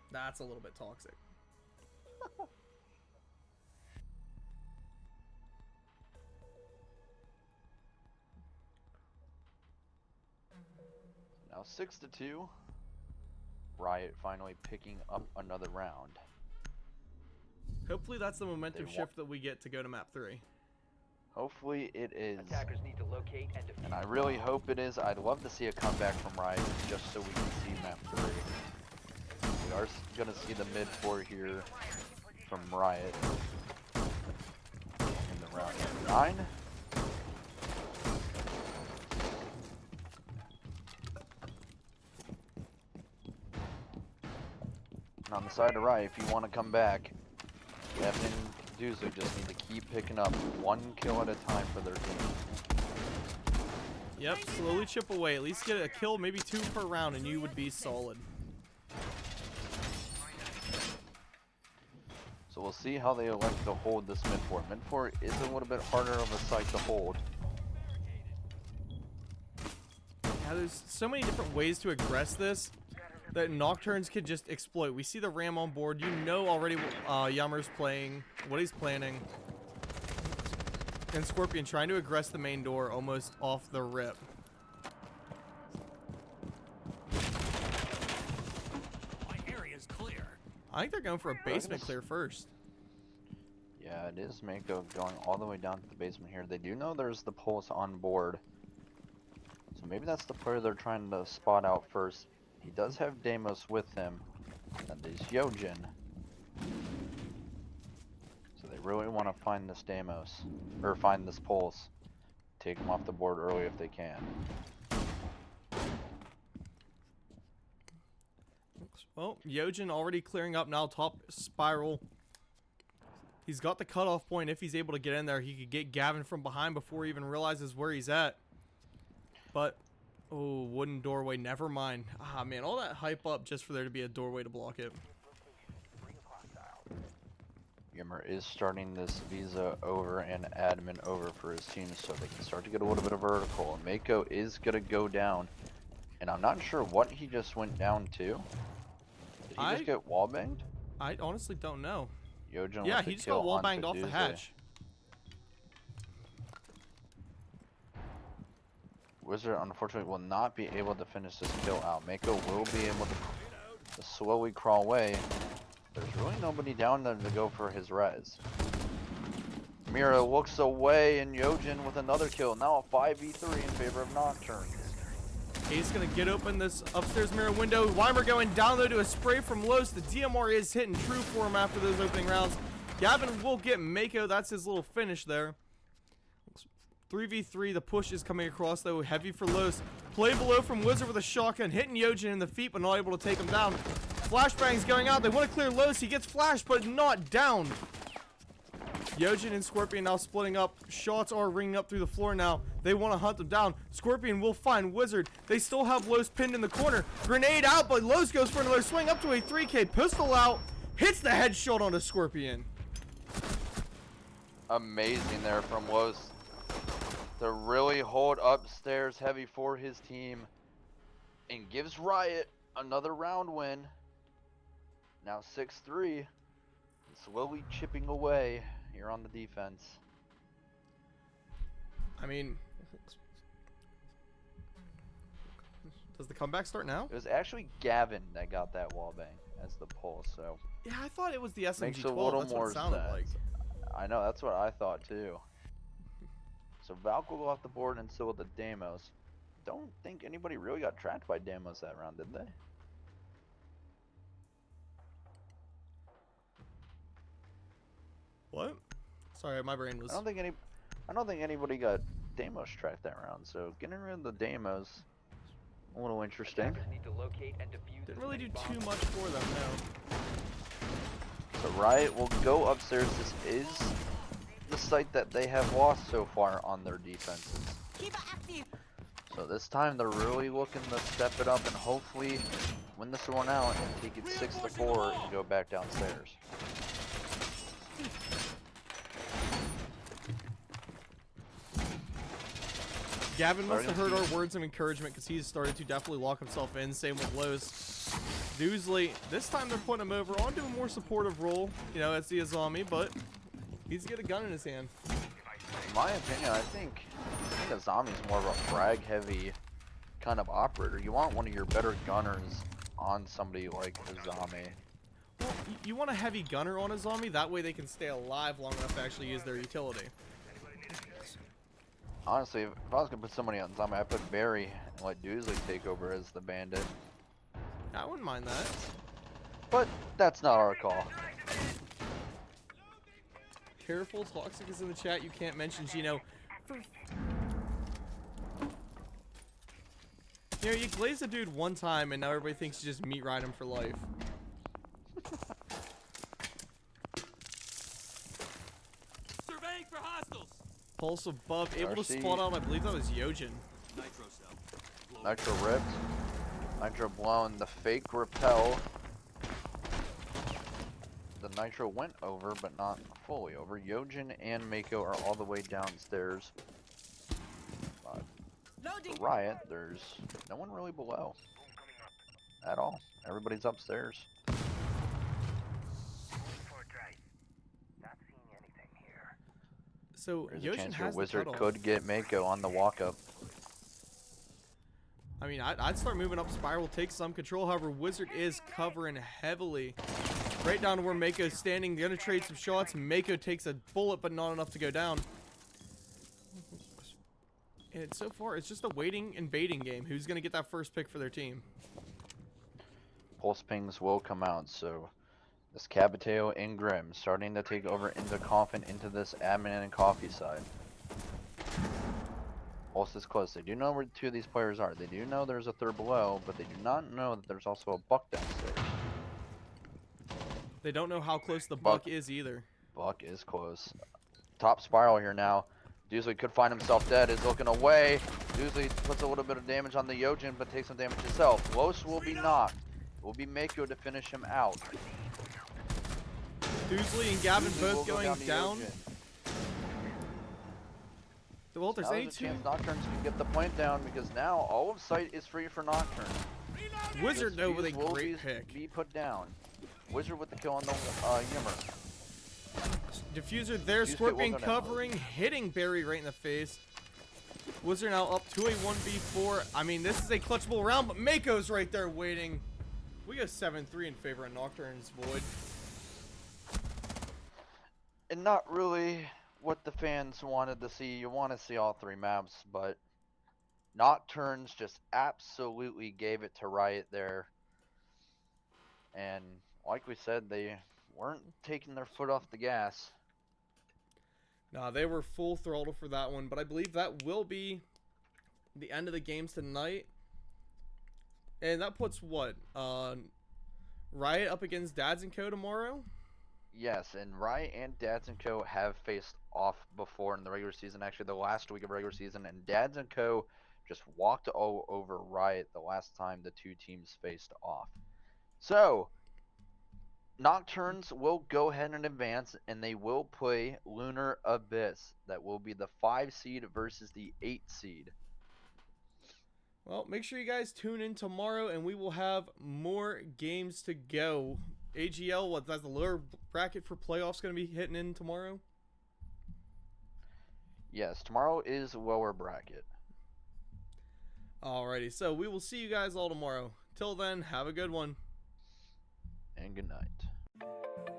That's a little bit toxic. Now 6-2. Riot finally picking up another round. Hopefully that's the momentum shift that we get to go to map 3. Hopefully it is. Attackers need to locate and defuse. And I really hope it is. I'd love to see a comeback from Riot just so we can see map 3. We are going to see the mid 4 here from Riot in the round 9. And on the side of Riot, if you want to come back, Gavin and Doosley just need to keep picking up one kill at a time for their team. Yep, slowly chip away. At least get a kill, maybe 2 per round, and you would be solid. So we'll see how they elect to hold this mid 4. Mid 4 is a little bit harder of a site to hold. Yeah, there's so many different ways to aggress this that Nocturns could just exploit. We see the Ram on board. You know already Yummer's playing, what he's planning. And Scorpion trying to aggress the main door almost off the rip. My area's clear. I think they're going for a basement clear first. Yeah, it is Mako going all the way down to the basement here. They do know there's the pulse on board. So maybe that's the player they're trying to spot out first. He does have Deimos with him. That is Yojin. So they really want to find this Deimos. Or find this pulse. Take him off the board early if they can. Well, Yojin already clearing up now, top spiral. He's got the cutoff point. If he's able to get in there, he could get Gavin from behind before he even realizes where he's at. But, oh, wooden doorway, never mind. Ah, man, all that hype up just for there to be a doorway to block it. Yimmer is starting this visa over and admin over for his team so they can start to get a little bit of vertical. Mako is going to go down. And I'm not sure what he just went down to. Did he just get wallbanged? I honestly don't know. Yojin Yeah, with the he just kill got wall onto banged off the Doozy. hatch. Wizard unfortunately will not be able to finish this kill out. Mako will be able to slowly crawl away. There's really nobody down there to go for his res. Mira looks away and Yojin with another kill. Now a 5v3 in favor of Nocturne. He's going to get open this upstairs mirror window. Weimer going down low to a spray from Los. The DMR is hitting true for him after those opening rounds. Gavin will get Mako. That's his little finish there. 3v3. The push is coming across, though. Heavy for Los. Play below from Wizard with a shotgun. Hitting Yojin in the feet, but not able to take him down. Flashbangs going out. They want to clear Los. He gets flashed, but not down. Yojin and Scorpion now splitting up. Shots are ringing up through the floor now. They want to hunt them down. Scorpion will find Wizard. They still have Los pinned in the corner. Grenade out, but Los goes for another swing up to a 3K. Pistol out. Hits the headshot onto Scorpion. Amazing there from Los to really hold upstairs heavy for his team and gives Riot another round win. Now 6-3, slowly chipping away here on the defense. I mean, does the comeback start now? It was actually Gavin that got that wall bang as the pull, so Yeah, I thought it was the makes a SMG-12. little That's more what it sounded sense. like. I know, that's what I thought too. So Valk will go off the board and so will the Deimos. Don't think anybody really got tracked by Deimos that round, did they? What? Sorry, my brain was. I don't think anybody got Deimos tracked that round. So getting rid of the Deimos, a little interesting. Attackers need to locate and defuse Didn't as really many do bombs too much for them, no. So Riot will go upstairs. This is the site that they have lost so far on their defenses. Keep it active. So this time they're really looking to step it up and hopefully win this one out and take it 6-4 and go back downstairs. Gavin must have heard our words of encouragement because he's started to definitely lock himself in. Same with Lowe's. Doosley, this time they're putting him over onto a more supportive role, you know, as the Azami, but he's got a gun in his hand. In my opinion, I think Azami's more of a frag-heavy kind of operator. You want one of your better gunners on somebody like Azami. Well, you want a heavy gunner on a zombie, that way they can stay alive long enough to actually use their utility. Honestly, if I was gonna put somebody on Zombie, I'd put Barry and let Doosley take over as the bandit. I wouldn't mind that. But that's not our call. Careful, Toxic is in the chat. You can't mention Gino. You know, you glaze a dude one time and now everybody thinks you just meat ride him for life. Surveying for hostiles. Pulse above, able to RC. spot out, I believe that was Yojin. Nitro cell. Nitro ripped. Nitro blown. The fake repel. The Nitro went over, but not fully over. Yojin and Mako are all the way downstairs. Loading. For Riot, there's no one really below. At all. Everybody's upstairs. So There's a Yojin chance your has the Wizard cutoff. could get Mako on the walk up. I mean, I'd start moving up Spiral, take some control. However, Wizard is covering heavily. Right down to where Mako's standing. Gonna trade some shots. Mako takes a bullet, but not enough to go down. And so far, it's just a waiting and baiting game. Who's gonna get that first pick for their team? Pulse pings will come out, so this Cabateo and Grim starting to take over into Coffin into this admin and coffee side. Pulse is close. They do know where two of these players are. They do know there's a third below, but they do not know that there's also a Buck downstairs. They don't know how close the Buck is either. Buck is close. Top Spiral here now. Doosley could find himself dead. Is looking away. Doosley puts a little bit of damage on the Yojin, but takes some damage himself. Los will be knocked. It will be Mako to finish him out. Doosley and Gavin Doosley both will go going to down. Yojin. Well, there's Now there's a A2. chance Nocturns can get the point down because now all of sight is free for Nocturne. Wizard though with a Will great pick. be put down. Wizard with the kill on the Yimmer. Diffuser there, Fuse kit Scorpion will go down. covering, hitting Barry right in the face. Wizard now up to a 1v4. I mean, this is a clutchable round, but Mako's right there waiting. We go 7-3 in favor of Nocturne's Void. And not really what the fans wanted to see. You want to see all three maps, but Nocturnes just absolutely gave it to Riot there. And like we said, they weren't taking their foot off the gas. Nah, they were full throttle for that one, but I believe that will be the end of the games tonight. And that puts what? Riot up against Dads & Co. tomorrow? Yes, and Riot and Dads & Co. have faced off before in the regular season, actually the last week of regular season, and Dads & Co. just walked all over Riot the last time the two teams faced off. So, Nocturns will go ahead and advance, and they will play Lunar Abyss. That will be the 5 seed versus the 8 seed. Well, make sure you guys tune in tomorrow, and we will have more games to go. AGL, what, that's the lower bracket for playoffs going to be hitting in tomorrow? Yes, tomorrow is lower bracket. Alrighty, so we will see you guys all tomorrow. Till then, have a good one. And good night.